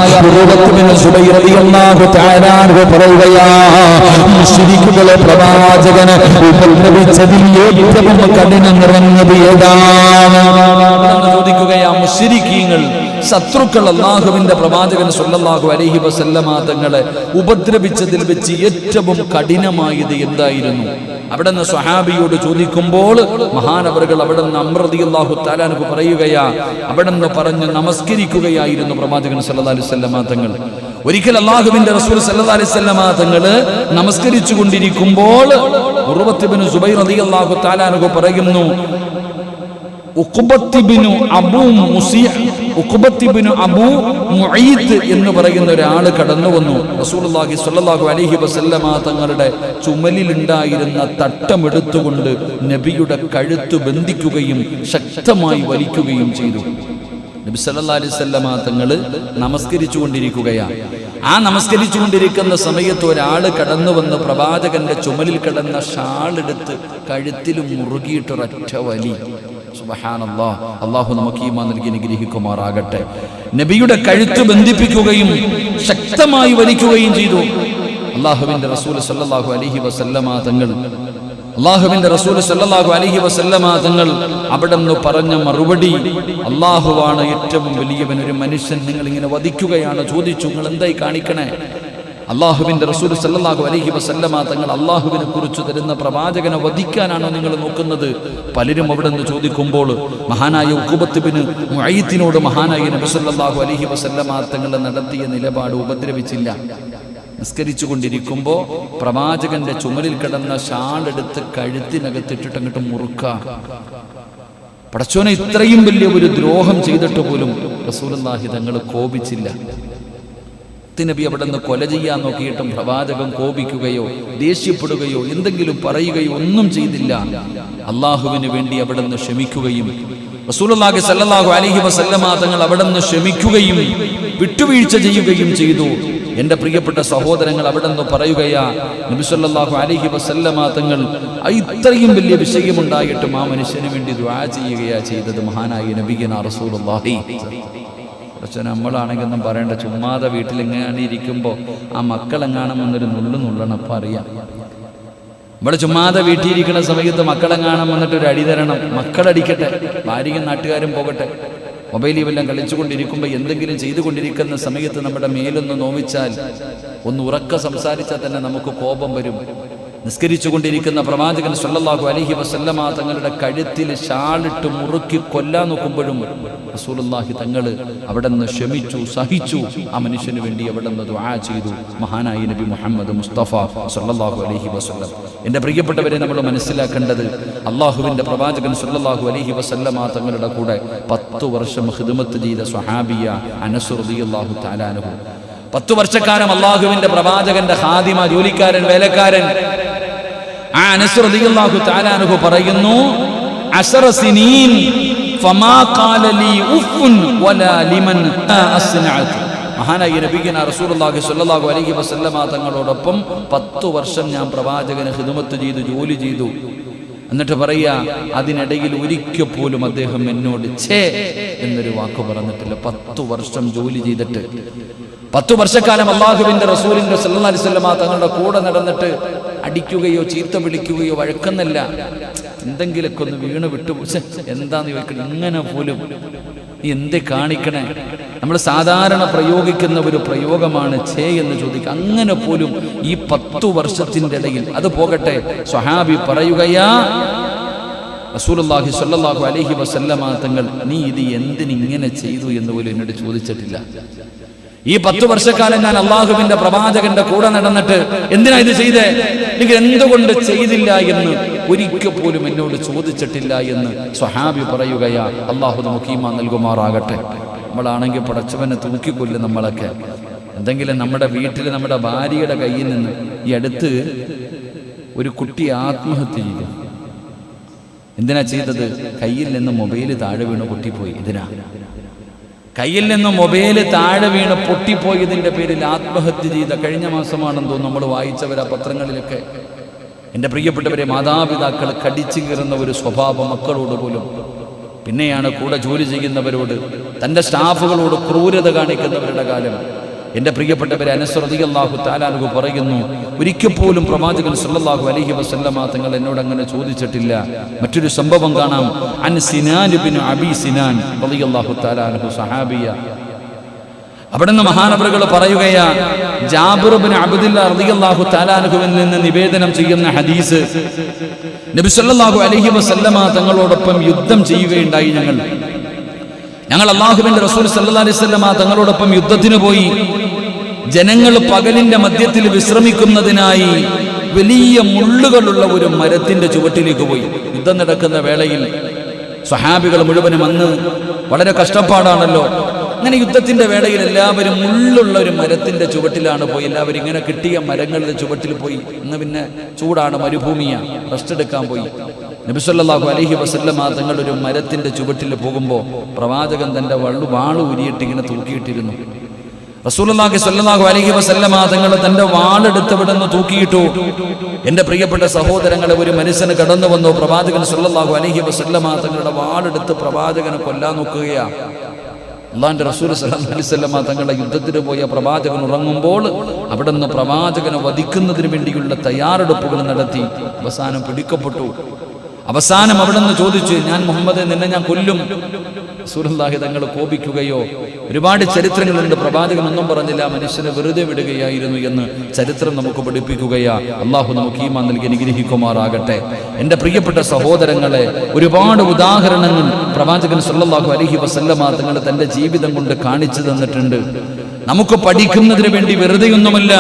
മുശ്രിക്കുകളെ പ്രവാചകന് ഉപദ്രവിച്ചതിൽ ഏറ്റവും കഠിനം നിറഞ്ഞത് ഏതാണ്? ചോദിക്കുകയാ. മുശ്രിക്കീങ്ങൾ, ശത്രുക്കൾ അല്ലാഹുവിന്റെ പ്രവാചകൻ സല്ലല്ലാഹു അലൈഹി വസല്ലമ തങ്ങളെ ഉപദ്രവിച്ചതിൽ വെച്ച് ഏറ്റവും കഠിനമായത് എന്തായിരുന്നു? അവിടുന്ന് സ്വഹാബിയോട് ചോദിക്കുമ്പോൾ മഹാനവറുകൾ അവിടുന്ന് അംർ റളിയല്ലാഹു തആല അൻഹു പറയുകയാ, അവിടുന്ന് പറഞ്ഞു നമസ്കരിക്കുകയായിരുന്നു പ്രവാചകൻ സല്ലല്ലാഹു അലൈഹി വസല്ലമ തങ്ങൾ. ഒരിക്കൽ അല്ലാഹുവിന്റെ റസൂൽ സല്ലല്ലാഹു അലൈഹി വസല്ലമ തങ്ങൾ നമസ്കരിച്ചു കൊണ്ടിരിക്കുമ്പോൾ ഉർവത്ത് ഇബ്നു സുബൈർ റളിയല്ലാഹു തആല അൻഹു പറയുന്നു, ഉഖ്ബത്ത് ഇബ്നു അബൂ മുഈത്ത് എന്ന് പറയുന്ന ഒരാൾ കടന്നു വന്നു. റസൂലുള്ളാഹി സ്വല്ലല്ലാഹു അലൈഹി വസല്ലമ തങ്ങളുടെ ചുമലിലുണ്ടായിരുന്ന തട്ടമെടുത്തുകൊണ്ട് നബിയുടെ കഴുത്ത് ബന്ധിക്കുകയും ശക്തമായി വലിക്കുകയും ചെയ്തു. നബി സല്ലല്ലാഹു അലൈഹി വസല്ലമ തങ്ങൾ നമസ്കരിച്ചു കൊണ്ടിരിക്കുകയാണ്. ആ നമസ്കരിച്ചു കൊണ്ടിരിക്കുന്ന സമയത്ത് ഒരാൾ കടന്നു വന്ന് പ്രവാചകന്റെ ചുമലിൽ കിടന്ന ഷാളെടുത്ത് കഴുത്തിൽ മുറുകിയിട്ടൊരൊറ്റ വലി. സുബ്ഹാനല്ലാഹ്, അല്ലാഹു നമുക്ക് ഈമാൻ നൽകി അനുഗ്രഹിക്കുമാറാകട്ടെ. നബിയുടെ കഴുത്ത് ബന്ധിപ്പിക്കുകയും ശക്തമായി വലിക്കുകയും ചെയ്തു. അല്ലാഹുവിന്റെ റസൂൽ സല്ലല്ലാഹു അലൈഹി വസല്ലമ തങ്ങൾ അവിടുന്ന് പറഞ്ഞ മറുപടി, അല്ലാഹുവാണ് ഏറ്റവും വലിയവൻ, ഒരു മനുഷ്യൻ നിങ്ങൾ ഇങ്ങനെ വധിക്കുകയാണ്. ചോദിച്ചു, നിങ്ങൾ എന്തായി കാണിക്കണേ? അള്ളാഹുവിന്റെ റസൂൽ സല്ലല്ലാഹു അലൈഹി വസല്ലമ തങ്ങൾ അള്ളാഹുവിനെ കുറിച്ച് തരുന്ന പ്രവാചകനെ വധിക്കാനാണോ നിങ്ങൾ നോക്കുന്നത്? പലരും അവിടെ നിന്ന് ചോദിക്കുമ്പോൾ മഹാനായ ഉഖബത്ത് ബിൻ മുഅയ്യിത്തിനോട് മഹാനായ നബി സല്ലല്ലാഹു അലൈഹി വസല്ലമ തങ്ങൾ നടത്തിയ നിലപാട് ഉപദ്രവിച്ചില്ല. നിസ്കരിച്ചു കൊണ്ടിരിക്കുമ്പോൾ പ്രവാചകന്റെ ചുമലിൽ കിടന്ന ഷാളെടുത്ത് കഴുത്തിനകത്തിട്ടിട്ട് അങ്ങോട്ട് മുറുക്കുക. പടച്ചോനെ, ഇത്രയും വലിയ ഒരു ദ്രോഹം ചെയ്തിട്ട് പോലും റസൂലുള്ളാഹി തങ്ങൾ കോപിച്ചില്ല. നബി അവിടെ നിന്ന് കൊല ചെയ്യാൻ നോക്കിയിട്ടും പ്രവാചകൻ കോപിക്കുകയോ ദേഷ്യപ്പെടുകയോ എന്തെങ്കിലും പറയുകയോ ഒന്നും ചെയ്തില്ല. അള്ളാഹുവിന് വേണ്ടി അവിടെ നിന്ന് ക്ഷമിക്കുകയും റസൂലുള്ളാഹി സ്വല്ലല്ലാഹു അലൈഹി വസല്ലമ തങ്ങൾ അവിടെ നിന്ന് ക്ഷമിക്കുകയും വിട്ടുവീഴ്ച ചെയ്യുകയും ചെയ്തു. എൻ്റെ പ്രിയപ്പെട്ട സഹോദരങ്ങൾ, അവിടെ നിന്ന് പറയുകയാ, നബി സല്ലല്ലാഹു അലൈഹി വസല്ലമ തങ്ങൾ ഇത്രയും വലിയ വിഷയമുണ്ടായിട്ടും ആ മനുഷ്യന് വേണ്ടി ദുആ ചെയ്യുകയാ ചെയ്തത് മഹാനായ നബിയനാ റസൂലുള്ളാഹി. പക്ഷെ നമ്മളാണെങ്കിൽ ഒന്നും പറയേണ്ട, ചുമ്മാതെ വീട്ടിൽ എങ്ങനെയാണ് ഇരിക്കുമ്പോൾ ആ മക്കളെങ്ങാണം വന്നൊരു നുള്ളണം. അപ്പം അറിയാം, നമ്മൾ ചുമ്മാതെ വീട്ടിലിരിക്കുന്ന സമയത്ത് മക്കളെങ്ങാണം വന്നിട്ട് ഒരു അടി തരണം. മക്കളടിക്കട്ടെ, ഭാര്യയും നാട്ടുകാരും പോകട്ടെ. മൊബൈലിൽ എല്ലാം കളിച്ചുകൊണ്ടിരിക്കുമ്പോൾ എന്തെങ്കിലും ചെയ്തുകൊണ്ടിരിക്കുന്ന സമയത്ത് നമ്മുടെ മേലൊന്ന് നോവിച്ചാൽ, ഒന്ന് ഉറക്ക സംസാരിച്ചാൽ തന്നെ നമുക്ക് കോപം വരും. നിസ്കരിച്ചു കൊണ്ടിരിക്കുന്ന പ്രവാചകൻ സല്ലല്ലാഹു അലൈഹി വസല്ലമ തങ്ങളുടെ കഴുത്തിൽ ഷാളിട്ട് മുറുക്കി കൊല്ലാൻ നോക്കുമ്പോഴും റസൂലുള്ളാഹി തങ്ങൾ അവിടെ നിന്ന് ക്ഷമിച്ചു, സഹിച്ചു. ആ മനുഷ്യന് വേണ്ടി അവിടെ നിന്ന് ദുആ ചെയ്തു മഹാനായ നബി മുഹമ്മദ് മുസ്തഫ സല്ലല്ലാഹു അലൈഹി വസല്ലം. എൻ്റെ പ്രിയപ്പെട്ടവരെ, നമ്മൾ മനസ്സിലാക്കേണ്ടത്, അള്ളാഹുവിൻ്റെ പ്രവാചകൻ സല്ലല്ലാഹു അലൈഹി വസല്ലമ തങ്ങളുടെ കൂടെ 10 വർഷം ഖിദ്മത്ത് ചെയ്ത സ്വഹാബിയ അനസ് റളിയല്ലാഹു തആല അൻഹു. 10 വർഷക്കാലം അള്ളാഹുവിൻ്റെ പ്രവാചകന്റെ ഖാദിമ, ജോലിക്കാരൻ, വേലക്കാരൻ. ആ അനസ് റളിയല്ലാഹു തആല അൻഹു പറയുന്നു, 10 സിനീൻ ഫമാ ഖാല ലീ ഉഫ്ൻ വലാ ലിമൻ അസ്നഅത്. മഹാനായ നബിയനാ റസൂലുള്ളാഹി സ്വല്ലല്ലാഹു അലൈഹി വസല്ലമ തങ്ങളോടൊപ്പം 10 വർഷം ഞാൻ പ്രവാചകന് ഖിദ്മത്ത് ചെയ്തു, ജോലി ചെയ്തു. എന്നിട്ട് പറയാ, അതിനിടയിൽ ഒരിക്കൽ പോലും അദ്ദേഹം എന്നോട് ഛേ എന്നൊരു വാക്ക് പറഞ്ഞിട്ടില്ല. 10 വർഷം ജോലി ചെയ്തിട്ട്, 10 വർഷക്കാലം അള്ളാഹുവിന്റെ റസൂലിന്റെ സല്ലല്ലാഹു അലൈഹി വസല്ലമ തങ്ങളുടെ കൂടെ നടന്നിട്ട് അടിക്കുകയോ ചീത്ത വിളിക്കുകയോ വഴക്കുന്നല്ല, എന്തെങ്കിലൊക്കെ ഒന്ന് വീണ് വിട്ടു എന്താന്ന് ചോദിക്കണം. ഇങ്ങനെ പോലും നീ എന്തേ കാണിക്കണേ? നമ്മൾ സാധാരണ പ്രയോഗിക്കുന്ന ഒരു പ്രയോഗമാണ് ഛേ എന്ന് ചോദിക്കുക. അങ്ങനെ പോലും ഈ 10 വർഷത്തിൻ്റെ ഇടയിൽ, അത് പോകട്ടെ, സ്വഹാബി പറയുകയാ, റസൂലുള്ളാഹി സ്വല്ലല്ലാഹു അലൈഹി വസല്ലമ തങ്ങൾ നീ ഇത് എന്തിനിങ്ങനെ ചെയ്തു എന്ന് പോലും എന്നോട് ചോദിച്ചിട്ടില്ല. ഈ 10 വർഷക്കാലം ഞാൻ അള്ളാഹുവിന്റെ പ്രവാചകന്റെ കൂടെ നടന്നിട്ട് എന്തിനാ ഇത് ചെയ്തേ, നിങ്ങൾ എന്തുകൊണ്ട് ചെയ്തില്ല എന്ന് ഒരിക്കൽ പോലും എന്നോട് ചോദിച്ചിട്ടില്ല എന്ന് സ്വഹാബി പറയുകയാ. അള്ളാഹു നമുക്ക് ഈമാൻ നൽകുമാറാകട്ടെ. നമ്മളാണെങ്കിൽ പടച്ചവനെ തൂക്കിക്കൊല്ലും. നമ്മളൊക്കെ എന്തെങ്കിലും നമ്മുടെ വീട്ടിൽ നമ്മുടെ ഭാര്യയുടെ കയ്യിൽ നിന്ന്, ഈ അടുത്ത് ഒരു കുട്ടി ആത്മഹത്യ ചെയ്തു. എന്തിനാ ചെയ്തത്? കയ്യിൽ നിന്ന് മൊബൈൽ താഴെ വീണ് പൊട്ടിപ്പോയി. ഇതിനാ കയ്യിൽ നിന്ന് മൊബൈൽ താഴെ വീണ് പൊട്ടിപ്പോയതിൻ്റെ പേരിൽ ആത്മഹത്യ ചെയ്ത കഴിഞ്ഞ മാസമാണെന്ന് തോന്നുന്നു നമ്മൾ വായിച്ചവരാ പത്രങ്ങളിലൊക്കെ. എൻ്റെ പ്രിയപ്പെട്ടവരെ, മാതാപിതാക്കൾ കടിച്ചു കീറുന്ന ഒരു സ്വഭാവം മക്കളോട് പോലും, പിന്നെയാണ് കൂടെ ജോലി ചെയ്യുന്നവരോട്, തൻ്റെ സ്റ്റാഫുകളോട് ക്രൂരത കാണിക്കുന്നവരുടെ കാലം. എൻ്റെ പ്രിയപ്പെട്ടവരെ, അനസ് റളിയല്ലാഹു തആല അൻഹു പറയുന്നു, ഒരിക്കൽ പോലും പ്രവാചകൻ സല്ലല്ലാഹു അലൈഹി വസല്ലമ തങ്ങൾ എന്നോട് അങ്ങനെ ചോദിച്ചിട്ടില്ല. മറ്റൊരു സംഭവം കാണാം. അൻ സിനാൻ ഇബ്നു അബി സിനാൻ റളിയല്ലാഹു തആല അൻഹു, സഹാബിയ. അവിടുന്ന് മഹാനവറുകൾ പറയുകയാ, ജാബിർ ഇബ്നു അബ്ദുല്ലാഹ് റളിയല്ലാഹു തആല അൻഹുവിൽ നിന്ന് നിവേദനം ചെയ്യുന്ന ഹദീസ്, നബി സല്ലല്ലാഹു അലൈഹി വസല്ലമ തങ്ങളോടൊപ്പം യുദ്ധം ചെയ്യുകയുണ്ടായി. ഞങ്ങൾ അല്ലാഹുവിന്റെ റസൂൽ സല്ലല്ലാഹു അലൈഹി വസല്ലമ തങ്ങളോടൊപ്പം യുദ്ധത്തിന് പോയി. ജനങ്ങൾ പകലിന്റെ മധ്യത്തിൽ വിശ്രമിക്കുന്നതിനായി വലിയ മുള്ളുകളുള്ള ഒരു മരത്തിന്റെ ചുവട്ടിലേക്ക് പോയി. യുദ്ധം നടക്കുന്ന വേളയിൽ സ്വഹാബികൾ മുഴുവനും അന്ന് വളരെ കഷ്ടപ്പാടാണല്ലോ. അങ്ങനെ യുദ്ധത്തിന്റെ വേളയിൽ എല്ലാവരും മുള്ളുള്ള ഒരു മരത്തിന്റെ ചുവട്ടിലാണ് പോയി. എല്ലാവരും ഇങ്ങനെ കിട്ടിയ മരങ്ങളുടെ ചുവട്ടിൽ പോയി. ഇന്ന് പിന്നെ ചൂടാണ്, മരുഭൂമിയാണ്, റെസ്റ്റ് എടുക്കാൻ പോയി. നബി സല്ലല്ലാഹു അലൈഹി വസല്ലമ തങ്ങൾ ഒരു മരത്തിന്റെ ചുവട്ടിൽ പോകുമ്പോൾ പ്രവാചകൻ തന്റെ വാള് ഉരിയിട്ട് ഇങ്ങനെ തൂക്കിയിട്ടിരുന്നു. റസൂലുള്ളാഹി സ്വല്ലല്ലാഹു അലൈഹി വസല്ലമ തങ്ങൾ തന്റെ വാളെടുത്ത് ഇവിടുന്ന് തൂക്കിയിട്ടു. എൻ്റെ പ്രിയപ്പെട്ട സഹോദരങ്ങളെ, ഒരു മനുഷ്യന് കടന്നു വന്നു. പ്രവാചകൻ സ്വല്ലല്ലാഹു അലൈഹി വസല്ലമ തങ്ങളുടെ വാളെടുത്ത് പ്രവാചകനെ കൊല്ലാൻ നോക്കുകയാ. അള്ളാന്റെ റസൂൽ സല്ലല്ലാഹു അലൈഹി വസല്ലമ തങ്ങളുടെ യുദ്ധത്തിന് പോയ പ്രവാചകൻ ഉറങ്ങുമ്പോൾ അവിടുന്ന് പ്രവാചകനെ വധിക്കുന്നതിന് വേണ്ടിയുള്ള തയ്യാറെടുപ്പുകൾ നടത്തി. അവസാനം പിടിക്കപ്പെട്ടു. അവസാനം അവിടെ നിന്ന് ചോദിച്ചു, ഞാൻ മുഹമ്മദെ നിന്നെ ഞാൻ കൊല്ലും. റസൂലുള്ളാഹി തങ്ങൾ കോപിക്കുകയോ, ഒരുപാട് ചരിത്രങ്ങളുണ്ട്. പ്രവാചകൻ ഒന്നും പറഞ്ഞില്ല, മനുഷ്യനെ വെറുതെ വിടുകയായിരുന്നു എന്ന് ചരിത്രം നമുക്ക് പഠിപ്പിക്കുകയാ. അള്ളാഹു നമുക്ക് ഈമാൻ നൽകി അനുഗ്രഹിക്കുമാറാകട്ടെ. എൻ്റെ പ്രിയപ്പെട്ട സഹോദരങ്ങളെ, ഒരുപാട് ഉദാഹരണങ്ങൾ പ്രവാചകൻ സല്ലല്ലാഹു അലൈഹി വസല്ലമ തങ്ങൾ തൻ്റെ ജീവിതം കൊണ്ട് കാണിച്ചു തന്നിട്ടുണ്ട്. നമുക്ക് പഠിക്കുന്നതിന് വേണ്ടി വെറുതെയൊന്നുമല്ല.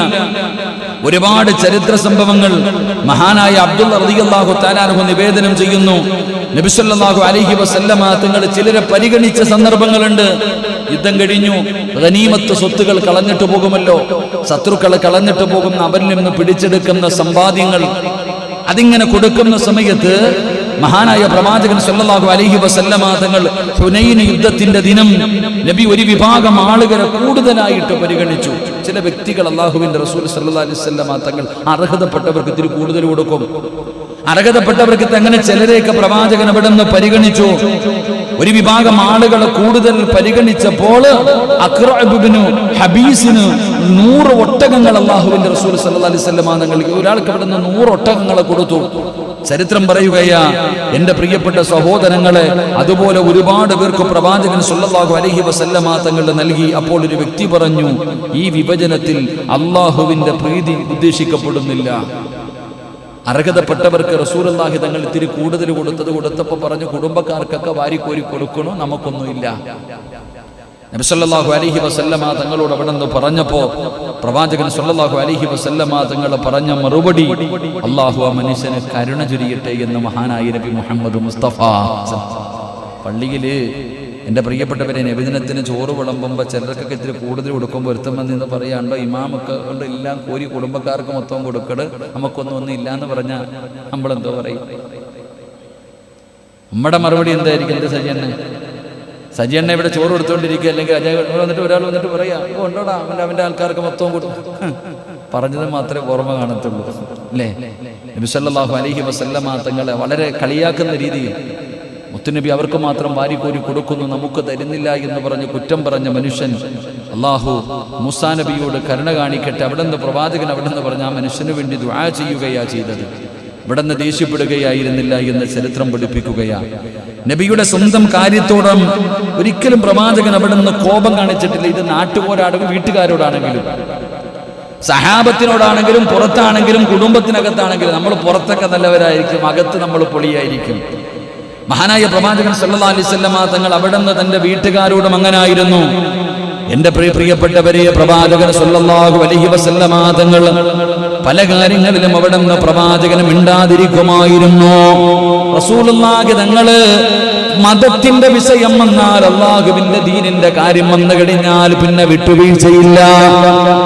ഒരുപാട് ചരിത്ര സംഭവങ്ങൾ മഹാനായ അബ്ദുള്ള റളിയല്ലാഹു തആല അൻഹു നിവേദനം ചെയ്യുന്നു. നബി സല്ലല്ലാഹു അലൈഹി വസല്ലമ തങ്ങൾ ചിലരെ പരിഗണിച്ച സന്ദർഭങ്ങളുണ്ട്. യുദ്ധം കഴിഞ്ഞു, ഗനീമത്ത് സ്വത്തുകൾ കളഞ്ഞിട്ട് പോകുമല്ലോ, ശത്രുക്കളെ കളഞ്ഞിട്ട് പോകുന്ന അവരിൽ നിന്ന് പിടിച്ചെടുക്കുന്ന സമ്പാദ്യങ്ങൾ അതിങ്ങനെ കൊടുക്കുന്ന സമയത്ത് മഹാനായ പ്രവാചകൻ സല്ലല്ലാഹു അലൈഹി വസല്ലമ തങ്ങൾ ഹുനൈൻ യുദ്ധത്തിന്റെ ദിനം നബി ഒരു വിഭാഗം ആളുകളെ കൂടുതലായിട്ട് പരിഗണിച്ചു. ചില വ്യക്തികൾ അല്ലാഹുവിന്റെ റസൂൽ സല്ലല്ലാഹു അലൈഹി വസല്ലമ തങ്ങൾ അർഹതപ്പെട്ടവർക്ക് ഇത്തിരി കൂടുതൽ കൊടുക്കും. അർഹതപ്പെട്ടവർക്ക് അങ്ങനെ ചിലരെയൊക്കെ പ്രവാചകൻ അവിടെ നിന്ന് പരിഗണിച്ചു. ഒരു വിഭാഗം ആളുകളെ കൂടുതൽ പരിഗണിച്ചപ്പോൾ അഖ്റഅബിബ്നു ഹബീസിന് 100 ഒട്ടകങ്ങൾ അല്ലാഹുവിന്റെ റസൂൽ സല്ലല്ലാഹു അലൈഹി വസല്ലമ തങ്ങൾക്ക് ഒരാൾക്ക് അവിടെ നിന്ന് 100 ഒട്ടകങ്ങളെ കൊടുത്തു. ചരിത്രം പറയുകയാ, എൻ്റെ പ്രിയപ്പെട്ട സഹോദരങ്ങളെ, അതുപോലെ ഒരുപാട് പേർക്ക് പ്രവാചകൻ സല്ലല്ലാഹു അലൈഹി വസല്ലമ തങ്ങൾ നൽകി. അപ്പോൾ ഒരു വ്യക്തി പറഞ്ഞു, ഈ വിഭജനത്തിൽ അല്ലാഹുവിന്റെ പ്രീതി ഉദ്ദേശിക്കപ്പെടുന്നില്ല. അർഹതപ്പെട്ടവർക്ക് റസൂലുള്ളാഹി തങ്ങൾ ഇത്തിരി കൂടുതൽ കൊടുത്തപ്പോൾ പറഞ്ഞു, കുടുംബക്കാർക്കൊക്കെ വാരിക്കോരി കൊടുക്കണോ, നമുക്കൊന്നുമില്ല. നബി സല്ലല്ലാഹു അലൈഹി വസല്ലമ തങ്ങളോട് അവിടെ നിന്ന് പറഞ്ഞപ്പോൾ പ്രവാചകൻ സല്ലല്ലാഹു അലൈഹി വസല്ലമ തങ്ങൾ പറഞ്ഞ മറുപടി, അല്ലാഹു ആ മനുഷ്യന് കരുണ ചൊരിയട്ടെ എന്ന് മഹാനായ നബി മുഹമ്മദ് മുസ്തഫ. പള്ളിയില് എൻ്റെ പ്രിയപ്പെട്ടവരെ, നബിദിനത്തിന് ചോറ് വിളമ്പുമ്പോൾ ചിലർക്കൊക്കെ ഇത്തിരി കൂടുതൽ കൊടുക്കുമ്പോൾ ഒരുത്തം വന്നിന്ന് പറയാണ്ടോ, ഇമാമൊക്കെ കൊണ്ട് എല്ലാം കോരി കുടുംബക്കാർക്ക് മൊത്തം കൊടുക്കട്, നമുക്കൊന്നും ഇല്ല എന്ന് പറഞ്ഞാൽ നമ്മളെന്തോ പറയും? നമ്മുടെ മറുപടി എന്തായിരിക്കും? എൻ്റെ സജിയണ്ണ ഇവിടെ ചോറ് കൊടുത്തുകൊണ്ടിരിക്കുക, അല്ലെങ്കിൽ അജയ് വന്നിട്ട് ഒരാൾ വന്നിട്ട് പറയാ, ഉണ്ടോടാ അവൻ്റെ ആൾക്കാർക്ക് മൊത്തം കൊടുക്കും. പറഞ്ഞത് മാത്രമേ ഓർമ്മ കാണത്തുള്ളൂ, അല്ലേ? നബി സല്ലല്ലാഹു അലൈഹി വസല്ലമ തങ്ങളെ വളരെ കളിയാക്കുന്ന രീതിയിൽ മുത്തുനബി അവർക്ക് മാത്രം വാരിക്കോരി കൊടുക്കുന്നു, നമുക്ക് തരുന്നില്ല എന്ന് പറഞ്ഞ് കുറ്റം പറഞ്ഞ മനുഷ്യൻ അല്ലാഹു മൂസാ നബിയോട് കരുണ കാണിക്കട്ടെ, അവിടെ നിന്ന് പ്രവാചകൻ അവിടെ നിന്ന് പറഞ്ഞ ആ മനുഷ്യന് വേണ്ടി ദുആ ചെയ്യുകയാ ചെയ്തത്. ഇവിടെ നിന്ന് ദേഷ്യപ്പെടുകയായിരുന്നില്ല എന്ന് ചരിത്രം പഠിപ്പിക്കുകയാണ്. നബിയുടെ സ്വന്തം കാര്യത്തോടും ഒരിക്കലും പ്രവാചകൻ അവിടെ നിന്ന് കോപം കാണിച്ചിട്ടില്ല. ഇത് നാട്ടുപോരാണെങ്കിലും വീട്ടുകാരോടാണെങ്കിലും സഹാബത്തിനോടാണെങ്കിലും പുറത്താണെങ്കിലും കുടുംബത്തിനകത്താണെങ്കിലും. നമ്മൾ പുറത്തൊക്കെ നല്ലവരായിരിക്കും, അകത്ത് നമ്മൾ പൊളിയായിരിക്കും. മഹാനായ പ്രവാചകൻ സല്ലല്ലാഹു അലൈഹി വസല്ലമ തങ്ങൾ അവിടെ നിന്ന് തന്റെ വീട്ടുകാരോടും അങ്ങനായിരുന്നു. എന്റെ പ്രിയപ്പെട്ടവരെ, പ്രവാചകൻ സല്ലല്ലാഹു അലൈഹി വസല്ലമ തങ്ങൾ പല കാര്യങ്ങളിലും അവിടെ നിന്ന് പ്രവാചകൻ മിണ്ടാതിരിക്കുമായിരുന്നു. റസൂലുള്ളാഹി തങ്ങള് മതത്തിന്റെ വിഷയം വന്നാൽ, അല്ലാഹുവിന്റെ ദീനിന്റെ കാര്യം വന്നു കഴിഞ്ഞാൽ പിന്നെ വിട്ടുവീഴ്ചയില്ല.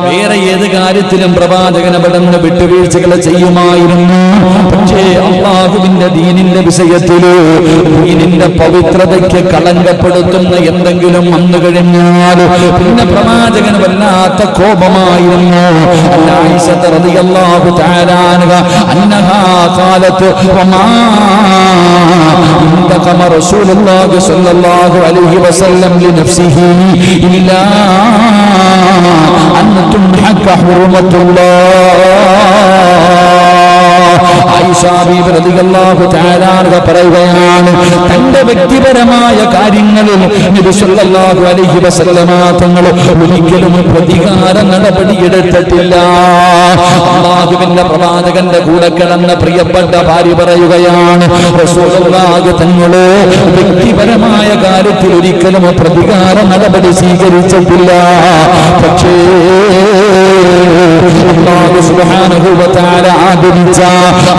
വേറെ ഏത് കാര്യത്തിലും പ്രവാചകൻ അവിടെ നിന്ന് വിട്ടുവീഴ്ചകൾ ചെയ്യുമായിരുന്നു. പക്ഷേ അല്ലാഹുവിന്റെ ദീനിന്റെ വിഷയത്തില് ദീനിന്റെ പവിത്രതയ്ക്ക് കളങ്കപ്പെടുത്തുന്ന എന്തെങ്കിലും വന്നു കഴിഞ്ഞാൽ പിന്നെ പ്രവാചകൻ വല്ലാത്ത കോപമായിരുന്നു. ആയിഷ റളിയല്ലാഹു തആല അൻഹാ ഖാലത്ത് വമാ ഇൻതഖമ റസൂലുള്ളാഹി സ്വല്ലല്ലാഹു അലൈഹി വസല്ലം ലിനഫ്സിഹി ഇല്ലാ അൻ തുൻഹക ഹുർമത്തുല്ലാഹ്. ആയിഷ ബീവി റളിയല്ലാഹു തആല പറയുകയാണ്, തന്റെ വ്യക്തിപരമായ കാര്യങ്ങളിൽ നബി സല്ലല്ലാഹു അലൈഹി വസല്ലമ തങ്ങൾ ഒരിക്കലും പ്രതികാര നടപടിയെടുത്തിട്ടില്ല. അല്ലാഹുവിന്റെ പ്രവാചകന്റെ കൂടെ കിടന്ന പ്രിയപ്പെട്ട ഭാര്യ പറയുകയാണ്, റസൂലുള്ളാഹി തങ്ങൾ വ്യക്തിപരമായ കാര്യത്തിൽ ഒരിക്കലും പ്രതികാര നടപടി സ്വീകരിച്ചിട്ടില്ല. പക്ഷേ അല്ലാഹു സുബ്ഹാനഹു വ തആല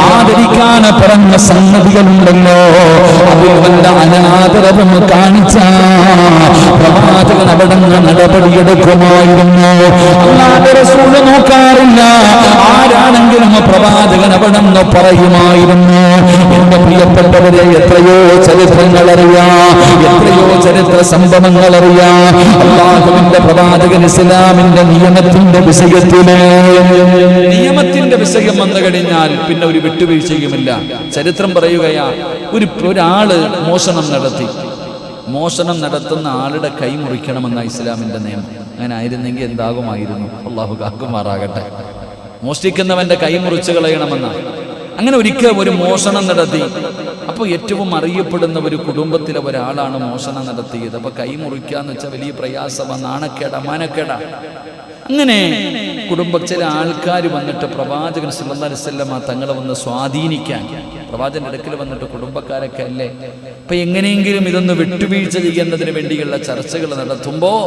ആദരിക്കാൻ പറഞ്ഞ സംഗതികളുണ്ടല്ലോ, അതിൽ വല്ല അനാദരവും കാണിച്ച പ്രവാചകൻ അവിടെ നിന്ന് നടപടിയെടുക്കുമായിരുന്നു. അല്ലാഹുവിന്റെ റസൂൽ നോക്കാറില്ല, ആരാണെങ്കിലും പ്രവാചകൻ അവിടെ നിന്ന് പറയുമായിരുന്നു. എന്റെ പ്രിയപ്പെട്ടവരെ, എത്രയോ ചരിത്രങ്ങൾ അറിയാം, എത്രയോ ചരിത്ര സംഭവങ്ങൾ അറിയാം. അല്ലാഹുവിന്റെ പ്രവാചകൻ ഇസ്ലാമിന്റെ നിയമത്തിന്റെ വിഷയം വന്നു കഴിഞ്ഞാൽ പിന്നെ ഒരു വിട്ടുവീഴ്ചയുമില്ല. ചരിത്രം പറയുകയാ, ഒരാള് മോഷണം നടത്തുന്ന ആളുടെ കൈ മുറിക്കണമെന്ന ഇസ്ലാമിന്റെ നിയമം. അങ്ങനെ ആയിരുന്നെങ്കിൽ എന്താകുമായിരുന്നു? അള്ളാഹു കാക്കുമാറാകട്ടെ. മോഷ്ടിക്കുന്നവന്റെ കൈ മുറിച്ചു കളയണമെന്ന. അങ്ങനെ ഒരിക്കൽ ഒരു മോഷണം നടത്തി. അപ്പോൾ ഏറ്റവും അറിയപ്പെടുന്ന ഒരു കുടുംബത്തിലെ ഒരാളാണ് മോഷണം നടത്തിയത്. അപ്പോൾ കൈ മുറിക്കാന്ന് വെച്ചാൽ വലിയ പ്രയാസമാണ്, നാണക്കേടാ, മാനക്കേടാ. അങ്ങനെ ചില ആൾക്കാർ വന്നിട്ട് പ്രവാചകൻ സല്ലല്ലാഹു അലൈഹി വസല്ലം തങ്ങളെ വന്ന് സ്വാധീനിക്കാൻ, പ്രവാചകന്റെ അടുക്കൽ വന്നിട്ട് കുടുംബക്കാരൊക്കെ അല്ലേ, അപ്പൊ എങ്ങനെയെങ്കിലും ഇതൊന്ന് വിട്ടുവീഴ്ച ചെയ്യുന്നതിന് വേണ്ടിയുള്ള ചർച്ചകൾ നടത്തുമ്പോൾ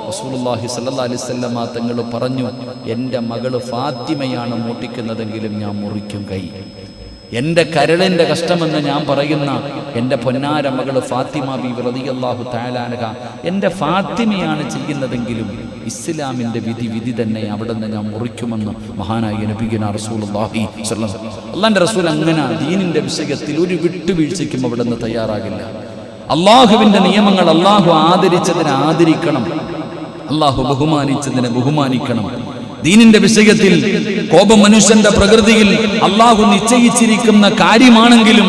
റസൂലുള്ളാഹി സ്വല്ലല്ലാഹു അലൈഹി വസല്ലം തങ്ങൾ പറഞ്ഞു, എൻ്റെ മകള് ഫാത്തിമയാണ് മോഷ്ടിക്കുന്നതെങ്കിലും ഞാൻ മുറിക്കും കൈ. എൻ്റെ കരളിൻ്റെ കഷ്ടമെന്ന് ഞാൻ പറയുന്ന എൻ്റെ പൊന്നാര മകള് ഫാത്തിമ ബീവി റളിയല്ലാഹു തആല അൻഹ, എൻ്റെ ഫാത്തിമയാണ് ചെയ്യുന്നതെങ്കിലും ഇസ്ലാമിൻ്റെ വിധി തന്നെ അവിടെ നിന്ന് ഞാൻ മുറിക്കുമെന്ന് മഹാനായ നബിയുനാ റസൂലുള്ളാഹി സ്വല്ലല്ലാഹു അലൈഹി വസല്ലം. അല്ലാഹുവിൻ്റെ റസൂൽ അങ്ങനെ ദീനിൻ്റെ വിഷയത്തിൽ ഒരു വിട്ടുവീഴ്ചയ്ക്കും അവിടെ നിന്ന് തയ്യാറാകില്ല. അള്ളാഹുവിൻ്റെ നിയമങ്ങൾ അള്ളാഹു ആദരിച്ചതിനെ ആദരിക്കണം, അള്ളാഹു ബഹുമാനിച്ചതിനെ ബഹുമാനിക്കണം. ദീനിന്റെ വിഷയത്തിൽ കോപം മനുഷ്യന്റെ പ്രകൃതിയിൽ അള്ളാഹു നിശ്ചയിച്ചിരിക്കുന്ന കാര്യമാണെങ്കിലും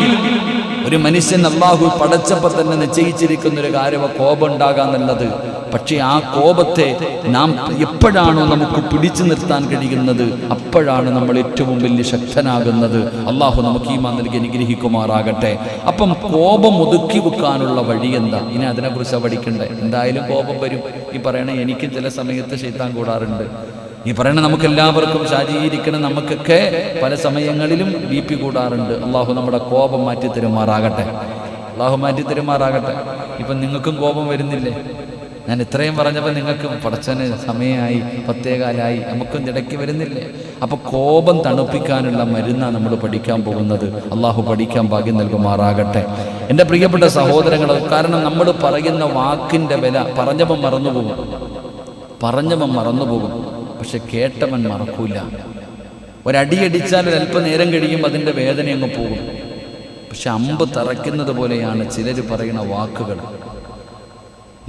ഒരു മനുഷ്യൻ അള്ളാഹു പടച്ചപ്പോൾ തന്നെ നിശ്ചയിച്ചിരിക്കുന്ന ഒരു കാര്യം കോപം ഉണ്ടാകാന്നുള്ളത്. പക്ഷേ ആ കോപത്തെ നാം എപ്പോഴാണോ നമുക്ക് പിടിച്ചു നിർത്താൻ കഴിയുന്നത് അപ്പോഴാണ് നമ്മൾ ഏറ്റവും വലിയ ശക്തനാകുന്നത്. അള്ളാഹു നമുക്ക് ഈമാൻ നൽകി അനുഗ്രഹിക്കുമാറാകട്ടെ. അപ്പം കോപം ഒതുക്കി വെക്കാനുള്ള വഴി എന്താ? ഇനി അതിനെക്കുറിച്ച് പഠിക്കണ്ടേ? എന്തായാലും കോപം വരും. ഈ പറയണ എനിക്കും ചില സമയത്ത് ശൈത്താൻ കൂടാറുണ്ട്. ഈ പറയണ നമുക്ക് എല്ലാവർക്കും ശാരീരിക്കണം, നമുക്കൊക്കെ പല സമയങ്ങളിലും BP കൂടാറുണ്ട്. അള്ളാഹു നമ്മുടെ കോപം മാറ്റി തരുമാറാകട്ടെ, അള്ളാഹു മാറ്റി തരുമാറാകട്ടെ. ഇപ്പം നിങ്ങൾക്കും കോപം വരുന്നില്ലേ? ഞാൻ ഇത്രയും പറഞ്ഞപ്പോൾ നിങ്ങൾക്കും പടച്ചന് സമയമായി, 10:15 നമുക്കും ഇടയ്ക്ക് വരുന്നില്ലേ? അപ്പൊ കോപം തണുപ്പിക്കാനുള്ള മരുന്നാണ് നമ്മൾ പഠിക്കാൻ പോകുന്നത്. അള്ളാഹു പഠിക്കാൻ ഭാഗ്യം നൽകുമാറാകട്ടെ. എൻ്റെ പ്രിയപ്പെട്ട സഹോദരങ്ങൾ, കാരണം നമ്മൾ പറയുന്ന വാക്കിൻ്റെ വില പറഞ്ഞവൻ മറന്നുപോകും, പക്ഷെ കേട്ടവൻ മറക്കൂല. ഒരടിയടിച്ചാൽ ഒരല്പനേരം കഴിയുമ്പോൾ അതിൻ്റെ വേദന അങ്ങ് പോകും. പക്ഷെ അമ്പ് തറയ്ക്കുന്നത് പോലെയാണ് ചിലർ പറയുന്ന വാക്കുകൾ.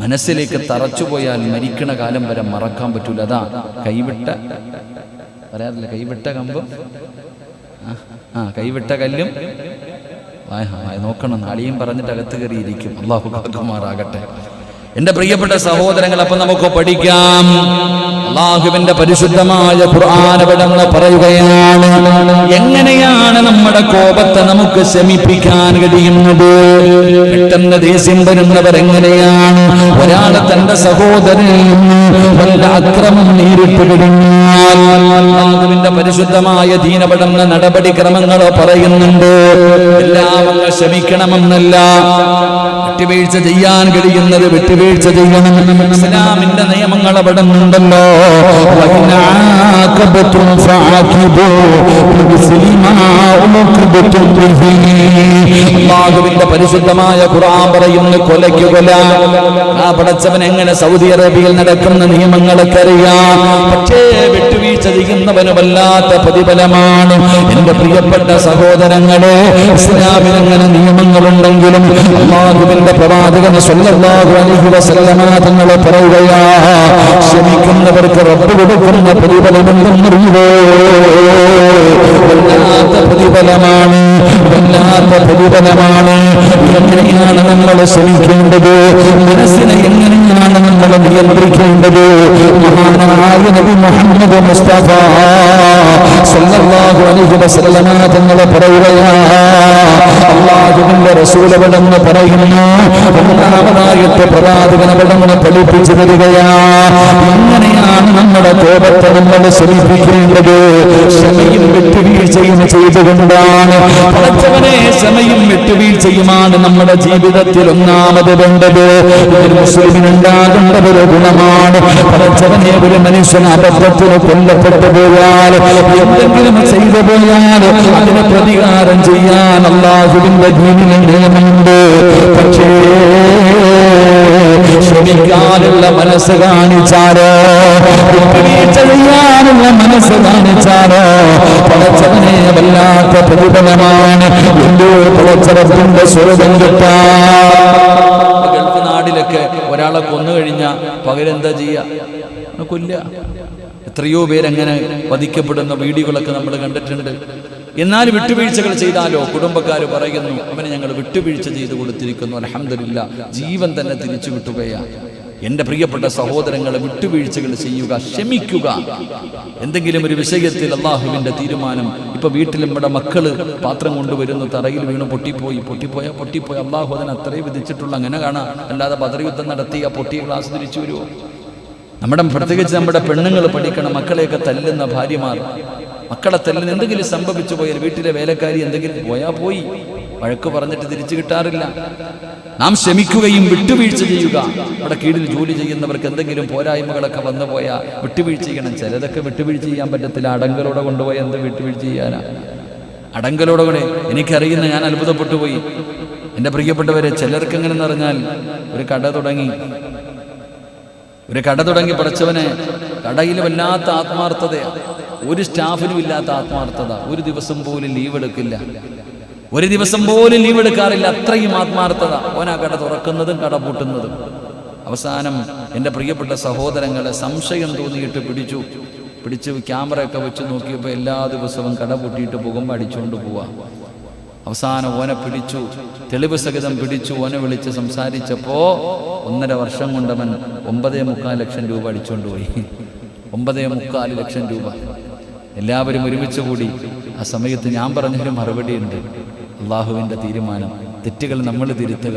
മനസ്സിലേക്ക് തറച്ചുപോയാൽ മരിക്കണ കാലം വരെ മറക്കാൻ പറ്റൂല. അതാ പറയാറില്ല, കൈവിട്ട കമ്പും കൈവിട്ട കല്ലും നോക്കണം. അളിയും പറഞ്ഞിട്ട് അകത്ത് കയറിയിരിക്കും. അള്ളാഹു കാക്കുമാറാകട്ടെ. എൻ്റെ പ്രിയപ്പെട്ട സഹോദരങ്ങൾ, അപ്പൊ നമുക്ക് പഠിക്കാം. അല്ലാഹുവിന്റെ പരിശുദ്ധമായ ഖുർആൻ അവിടെ പറയുകയാണ്, എങ്ങനെയാണ് നമ്മുടെ കോപത്തെ നമുക്ക് ശമിപ്പിക്കാൻ കഴിയുന്നത്? പെട്ടെന്ന് ദേഷ്യം വരുന്നവർ എങ്ങനെയാണ്? ഒരാൾ തന്റെ സഹോദരനിൽ വല്ല അക്രമം നേരിട്ട് കഴിഞ്ഞാൽ അല്ലാഹുവിന്റെ പരിശുദ്ധമായ ദീനപടന്ന നടപടിക്രമങ്ങൾ പറയുന്നുണ്ട്. എല്ലാം ക്ഷമിക്കണമെന്നല്ല, വിട്ടുവീഴ്ച ചെയ്യാൻ കഴിയുന്നത് വിട്ടുവീഴ്ച ചെയ്യണം. ഇസ്ലാമിന്റെ നിയമങ്ങൾ അവിടെ ഉണ്ടല്ലോ. അല്ലാഹുവിന്റെ പരിശുദ്ധമായ ഖുർആൻ പറയുന്നു, കൊലയ്ക്ക് കൊല. ആ പടച്ചവൻ എങ്ങനെ സൗദി അറേബ്യയിൽ നടക്കുന്ന നിയമങ്ങളൊക്കെ അറിയാം. പക്ഷേ വിട്ടുവീഴ്ച ചെയ്യുന്നവന് വല്ലാത്ത പ്രതിഫലമാണ്. എന്റെ പ്രിയപ്പെട്ട സഹോദരങ്ങളെ, ഇസ്ലാമിൽ അങ്ങനെ നിയമങ്ങളുണ്ടെങ്കിലും അല്ലാഹുവിന്റെ പ്രവാചകൻ സ്വല്ലല്ലാഹു അലൈഹി വസല്ലമ തങ്ങൾ പറയുകയാ, ക്ഷമിക്കുന്നവർക്ക് റബ്ബ് കൊടുക്കുന്ന പ്രതിഫലമുണ്ടെന്നറിയുമോ? വല്ലാത്ത പ്രതിഫലമാണ്, വല്ലാത്ത പ്രതിഫലമാണ്. എങ്ങനെയാണ് നമ്മൾ ക്ഷമിക്കേണ്ടത്? മനസ്സിനെ എങ്ങനെയാണ് നമ്മൾ നിയന്ത്രിക്കേണ്ടത്? മഹാനായ നബി മുഹമ്മദ് മുസ്തഫ സ്വല്ലല്ലാഹു അലൈഹി വസല്ലമ തങ്ങൾ പറയുകയാ, അല്ലാഹുവിന്റെ റസൂൽ അവിടെന്ന് പറയുന്നു, ഒന്നാമതായിട്ട് പ്രവാചകൻ അവിടെന്ന് പഠിപ്പിച്ചു തരികയാ, എങ്ങനെയാണ് നമ്മുടെ കോപത്തെ നമ്മൾ ശമിപ്പിക്കേണ്ടത്? ക്ഷമയും വിട്ടുവീഴ്ചയും ചെയ്തുകൊണ്ടാണ്. പടച്ചവനെ, ക്ഷമയും വിട്ടുവീഴ്ചയുമാണ് നമ്മുടെ ജീവിതത്തിൽ ഒന്നാമത് വേണ്ടത്. ഒരു മുസ്ലിമിനുണ്ടാകേണ്ട ഒരു ഗുണമാണ്. പടച്ചവനെ, ഒരു മനുഷ്യൻ അബദ്ധത്തിന് കൊല്ലപ്പെട്ടു പോയാൽ, എന്തെങ്കിലും ചെയ്തു പോയാൽ അതിന് പ്രതികാരം ചെയ്യാൻ അല്ലാഹുവിന്റെ ദീനിൽ നിയമമുണ്ട്. പക്ഷേ ക്ഷമിക്കാനുള്ള മനസ്സ് കാണിച്ചാലോ, വിട്ടുവീഴ്ച ചെയ്യാനുള്ള മനസ്സ് കാണിച്ചാലോ പടച്ചവനെ വല്ലാത്ത പ്രതിഫലമാണ്. പടച്ചവത്തിന്റെ സ്വർഗ്ഗം കിട്ടാൻ. ഗൾഫ് നാടിലൊക്കെ ഒരാളെ കൊന്നു കഴിഞ്ഞാൽ പകരെന്താ ചെയ്യുക? കൊല്ലുക. എത്രയോ പേരങ്ങനെ വധിക്കപ്പെടുന്ന വീഡിയോകളൊക്കെ നമ്മൾ കണ്ടിട്ടുണ്ട്. എന്നാൽ വിട്ടുവീഴ്ചകൾ ചെയ്താലോ കുടുംബക്കാർ പറയുന്നു, അവനെ ഞങ്ങൾ വിട്ടുവീഴ്ച ചെയ്തു കൊടുത്തിരിക്കുന്നു, അൽഹംദുലില്ലാ, ജീവൻ തന്നെ തിരിച്ചു കിട്ടുകയാണ്. എൻ്റെ പ്രിയപ്പെട്ട സഹോദരങ്ങളെ, വിട്ടുവീഴ്ചകൾ ചെയ്യുക, ക്ഷമിക്കുക. എന്തെങ്കിലും ഒരു വിഷയത്തിൽ അള്ളാഹുവിൻ്റെ തീരുമാനം. ഇപ്പൊ വീട്ടിൽ നമ്മുടെ മക്കള് പാത്രം കൊണ്ടുവരുന്നു, തറയിൽ വീണ് പൊട്ടിപ്പോയ അള്ളാഹു അതിന് അത്രയും വിധിച്ചിട്ടുള്ള അങ്ങനെ കാണാം. അല്ലാതെ ബദർ നടത്തി ആ പൊട്ടിയ ഗ്ലാസ് തിരിച്ചു വരുമോ? പ്രത്യേകിച്ച് നമ്മുടെ പെണ്ണുങ്ങൾ പഠിക്കണം. മക്കളെയൊക്കെ തല്ലുന്ന ഭാര്യമാർ, മക്കളെ തല്ലുന്ന എന്തെങ്കിലും സംഭവിച്ചു പോയാൽ, വീട്ടിലെ വേലക്കാരി എന്തെങ്കിലും പോയി വഴക്ക് പറഞ്ഞിട്ട് തിരിച്ചു കിട്ടാറില്ല. നാം ക്ഷമിക്കുകയും വിട്ടുവീഴ്ച ചെയ്യുക. നമ്മുടെ കീഴിൽ ജോലി ചെയ്യുന്നവർക്ക് എന്തെങ്കിലും പോരായ്മകളൊക്കെ വന്നു പോയാൽ വിട്ടുവീഴ്ച ചെയ്യണം. ചിലതൊക്കെ വിട്ടുവീഴ്ച ചെയ്യാൻ പറ്റത്തില്ല. അടങ്കലോടെ കൊണ്ടുപോയി എന്ത് വിട്ടുവീഴ്ച ചെയ്യാനാ? അടങ്കലോടെ കൂടെ എനിക്കറിയുന്ന, ഞാൻ അത്ഭുതപ്പെട്ടു പോയി. എൻ്റെ പ്രിയപ്പെട്ടവരെ, ചിലർക്ക് എങ്ങനെയെന്ന് പറഞ്ഞാൽ ഒരു കട തുടങ്ങി പഠിച്ചവനെ, കടയിൽ വല്ലാത്ത ആത്മാർത്ഥതയാണ്. ഒരു സ്റ്റാഫിനും ഇല്ലാത്ത ആത്മാർത്ഥത. ഒരു ദിവസം പോലും ലീവ് എടുക്കാറില്ല. അത്രയും ആത്മാർത്ഥത. ഓനാ കട തുറക്കുന്നതും കട പൂട്ടുന്നതും. അവസാനം എൻ്റെ പ്രിയപ്പെട്ട സഹോദരങ്ങളെ സംശയം തോന്നിയിട്ട് പിടിച്ചു ക്യാമറയൊക്കെ വെച്ച് നോക്കിയപ്പോൾ എല്ലാ ദിവസവും കട പൂട്ടിയിട്ട് പോകുമ്പോൾ അടിച്ചുകൊണ്ട് പോവാ. അവസാനം ഓനെ പിടിച്ചു, തെളിവ് സഹിതം പിടിച്ചു. ഓനെ വിളിച്ച് സംസാരിച്ചപ്പോൾ 1.5 വർഷം കൊണ്ടവൻ 9.25 ലക്ഷം രൂപ അടിച്ചുകൊണ്ട് പോയി. 9.25 ലക്ഷം രൂപ. എല്ലാവരും ഒരുമിച്ച് കൂടി. ആ സമയത്ത് ഞാൻ പറഞ്ഞൊരു മറുപടിയുണ്ട്, അള്ളാഹുവിൻ്റെ തീരുമാനം. തെറ്റുകൾ നമ്മൾ തിരുത്തുക.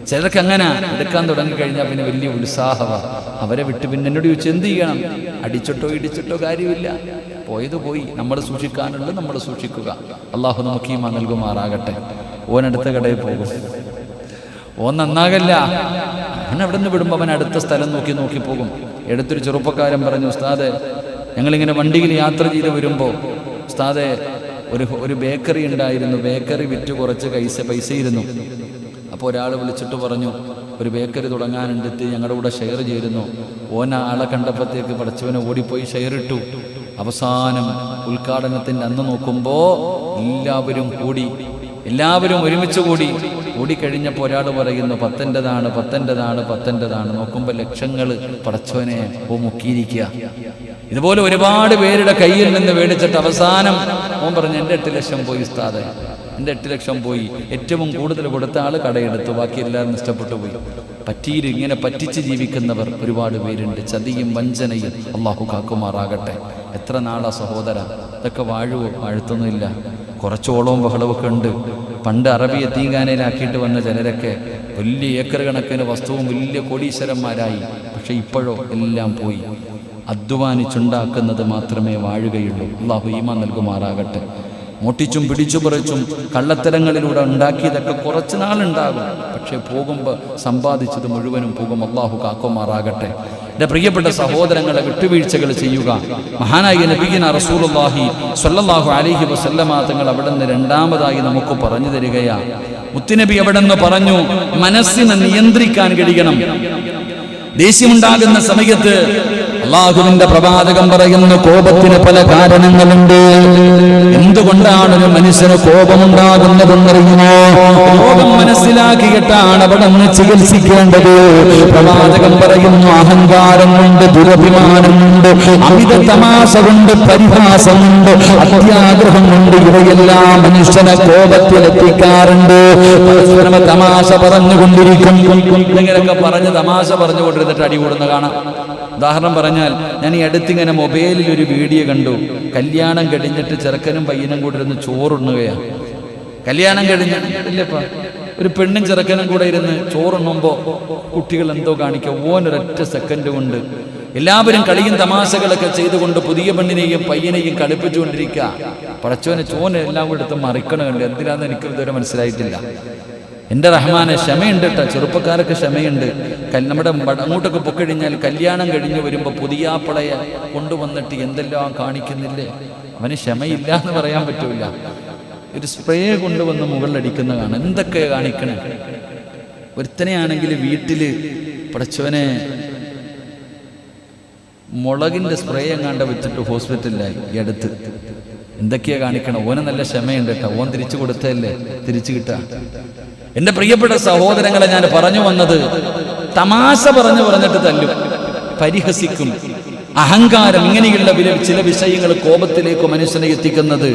ചിലർക്ക് അങ്ങനെ എടുക്കാൻ തുടങ്ങിക്കഴിഞ്ഞാൽ പിന്നെ വലിയ ഉത്സാഹമാണ്. അവരെ വിട്ട് പിന്നെ എന്നോട് ചോദിച്ചു എന്ത് ചെയ്യണം? അടിച്ചിട്ടോ ഇടിച്ചിട്ടോ കാര്യമില്ല. പോയത് പോയി. നമ്മൾ സൂക്ഷിക്കാനുള്ളത് നമ്മൾ സൂക്ഷിക്കുക. അള്ളാഹു നമുക്ക് ഈമാൻ നൽകുമാറാകട്ടെ. ഓനടുത്ത കടയിൽ പോകും. ഓൻ നന്നാകല്ല. അവൻ അവിടെ നിന്ന് വിടുമ്പോൾ അവൻ അടുത്ത സ്ഥലം നോക്കി പോകും. എടുത്തൊരു ചെറുപ്പക്കാരൻ പറഞ്ഞു, ഉസ്താദെ, ഞങ്ങളിങ്ങനെ വണ്ടിയിൽ യാത്ര ചെയ്ത് വരുമ്പോൾ ഉസ്താദെ ഒരു ബേക്കറി ഉണ്ടായിരുന്നു. ബേക്കറി വിറ്റ് കുറച്ച് പൈസ ഇരുന്നു. അപ്പോൾ ഒരാൾ വിളിച്ചിട്ട് പറഞ്ഞു, ഒരു ബേക്കറി തുടങ്ങാനുണ്ടെത്തി, ഞങ്ങളുടെ കൂടെ ഷെയർ ചെയ്തിരുന്നു. ആളെ കണ്ടപ്പോഴത്തേക്ക് പഠിച്ചവനെ ഓടിപ്പോയി ഷെയർ ഇട്ടു. അവസാനം ഉദ്ഘാടനത്തിൻ്റെ അന്ന് നോക്കുമ്പോൾ എല്ലാവരും ഒരുമിച്ച് കൂടിക്കഴിഞ്ഞപ്പോൾ ഒരാൾ പറയുന്നു, 10ൻ്റെതാണ്. നോക്കുമ്പോൾ ലക്ഷങ്ങൾ പടച്ചവനെ മുക്കിയിരിക്കുക. ഇതുപോലെ ഒരുപാട് പേരുടെ കയ്യിൽ നിന്ന് മേടിച്ചിട്ട് അവസാനം ഓൻ പറഞ്ഞു, എൻ്റെ 8 ലക്ഷം പോയി ഉസ്താദേ, എൻ്റെ 8 ലക്ഷം പോയി. ഏറ്റവും കൂടുതൽ കൊടുത്ത ആൾ കടയെടുത്തു, ബാക്കി എല്ലാവരും നഷ്ടപ്പെട്ടു പോയി. ഇങ്ങനെ പറ്റിച്ച് ജീവിക്കുന്നവർ ഒരുപാട് പേരുണ്ട്. ചതിയും വഞ്ചനയും അള്ളാഹു കാക്കുമാറാകട്ടെ. എത്ര നാളാ സഹോദര ഇതൊക്കെ വാഴ്ത്തൊന്നുമില്ല. കുറച്ചോളവും ബഹളമൊക്കെ ഉണ്ട്. പണ്ട് അറബി യതീംഖാനയിലാക്കിയിട്ട് വന്ന ചിലരൊക്കെ വലിയ ഏക്കർ കണക്കിന് വസ്തുവും വലിയ കോടീശ്വരന്മാരായി. പക്ഷെ ഇപ്പോഴോ എല്ലാം പോയി. അധ്വാനിച്ചുണ്ടാക്കുന്നത് മാത്രമേ വാഴുകയുള്ളൂ. അള്ളാഹു ഈമാൻ നൽകുമാറാകട്ടെ. മോട്ടിച്ചും പിടിച്ചു പറിച്ചും കള്ളത്തരങ്ങളിലൂടെ ഉണ്ടാക്കിയതൊക്കെ കുറച്ച് നാളുണ്ടാകും. പക്ഷെ പോകുമ്പോൾ സമ്പാദിച്ചത് മുഴുവനും പോകും. അള്ളാഹു കാക്കുമാറാകട്ടെ. എൻ്റെ പ്രിയപ്പെട്ട സഹോദരങ്ങളെ, വിട്ടുവീഴ്ചകൾ ചെയ്യുക. മഹാനായ നബിയിന റസൂലുള്ളാഹി സ്വല്ലല്ലാഹു അലൈഹി വസല്ലമ തങ്ങൾ അവിടെ നിന്ന് രണ്ടാമതായി നമുക്ക് പറഞ്ഞു തരികയാ. മുത്തുനബി അവിടെ നിന്ന് പറഞ്ഞു, മനസ്സിനെ നിയന്ത്രിക്കാൻ കഴിയണം. ദേഷ്യമുണ്ടാകുന്ന സമയത്ത് അള്ളാഹുവിന്റെ പ്രവാചകൻ പറയുന്നു, കോപത്തിന് പല കാരണങ്ങളുണ്ട്. എന്തുകൊണ്ടാണ് ഒരു മനുഷ്യന് കോപമുണ്ടാകുന്നതെന്നറിയുമോ? കോപം മനസ്സിലാക്കിയിട്ടാണ് അവിടെ നിന്ന് ചികിത്സിക്കേണ്ടത്. പ്രവാചകൻ പറയുന്നു, അഹങ്കാരം കൊണ്ട്, ദുരഭിമാനം കൊണ്ട്, അമിത തമാശ കൊണ്ട്, പരിഹാസം കൊണ്ട്, അത്യാഗ്രഹം കൊണ്ട് ഇവയെല്ലാം മനുഷ്യനെ കോപത്തിലെത്തിക്കാറുണ്ട്. പരസ്പരം തമാശ പറഞ്ഞുകൊണ്ടിരിക്കും. ഇങ്ങനെയൊക്കെ പറഞ്ഞ് തമാശ പറഞ്ഞുകൊണ്ടിരുന്നിട്ട് അടികൂടുന്ന കാണാം. ഉദാഹരണം പറഞ്ഞാൽ, ഞാൻ ഈ അടുത്തിങ്ങനെ മൊബൈലിൽ ഒരു വീഡിയോ കണ്ടു. കല്യാണം കഴിഞ്ഞിട്ട് ചെറുക്കനും പയ്യനും കൂടെ ഇരുന്ന് ചോറുണ്ണുകയാണ്. കല്യാണം കഴിഞ്ഞില്ലപ്പാ, ഒരു പെണ്ണും ചെറുക്കനും കൂടെ ഇരുന്ന് ചോറുണ്ണുമ്പോൾ കുട്ടികൾ എന്തോ കാണിക്കുക. ഓനൊരൊറ്റ സെക്കൻഡ് കൊണ്ട് എല്ലാവരും കളിയും തമാശകളൊക്കെ ചെയ്തുകൊണ്ട് പുതിയ പെണ്ണിനെയും പയ്യനെയും കളിപ്പിച്ചുകൊണ്ടിരിക്കുക. പടച്ചോനെ ചോന് എല്ലാം കൂടെ എടുത്ത് മറിക്കണുണ്ട്. എന്തിനാന്ന് എനിക്ക് ഇതുവരെ മനസ്സിലായിട്ടില്ല. എൻ്റെ റഹ്മാനെ, ക്ഷമയുണ്ട് കേട്ടോ. ചെറുപ്പക്കാരൊക്കെ ക്ഷമയുണ്ട്. നമ്മുടെ അങ്ങോട്ടൊക്കെ പൊക്കഴിഞ്ഞാൽ കല്യാണം കഴിഞ്ഞ് വരുമ്പോൾ പുതിയാപ്പളയെ കൊണ്ടുവന്നിട്ട് എന്തെല്ലാം കാണിക്കുന്നില്ലേ. അവന് ക്ഷമയില്ല എന്ന് പറയാൻ പറ്റൂല. ഒരു സ്പ്രേ കൊണ്ടുവന്ന് മുകളിലടിക്കുന്ന കാണാം. എന്തൊക്കെ കാണിക്കണേ. ഒരുത്തനെയാണെങ്കിൽ വീട്ടിൽ പടച്ചവനെ മുളകിൻ്റെ സ്പ്രേ എങ്ങാണ്ട് വെച്ചിട്ട് ഹോസ്പിറ്റലിലായി ഈ അടുത്ത്. എന്തൊക്കെയാ കാണിക്കണം. ഓന് നല്ല ക്ഷമയുണ്ട് കേട്ടോ. ഓൻ തിരിച്ചു കൊടുത്തല്ലേ തിരിച്ചു കിട്ടുക. എൻ്റെ പ്രിയപ്പെട്ട സഹോദരങ്ങളെ, ഞാൻ പറഞ്ഞു വന്നത്, തമാശ പറഞ്ഞിട്ട് തല്ലും, പരിഹസിക്കും. അഹങ്കാരം, ഇങ്ങനെയുള്ള ചില വിഷയങ്ങൾ കോപത്തിലേക്ക് മനുഷ്യനെ എത്തിക്കുന്നത്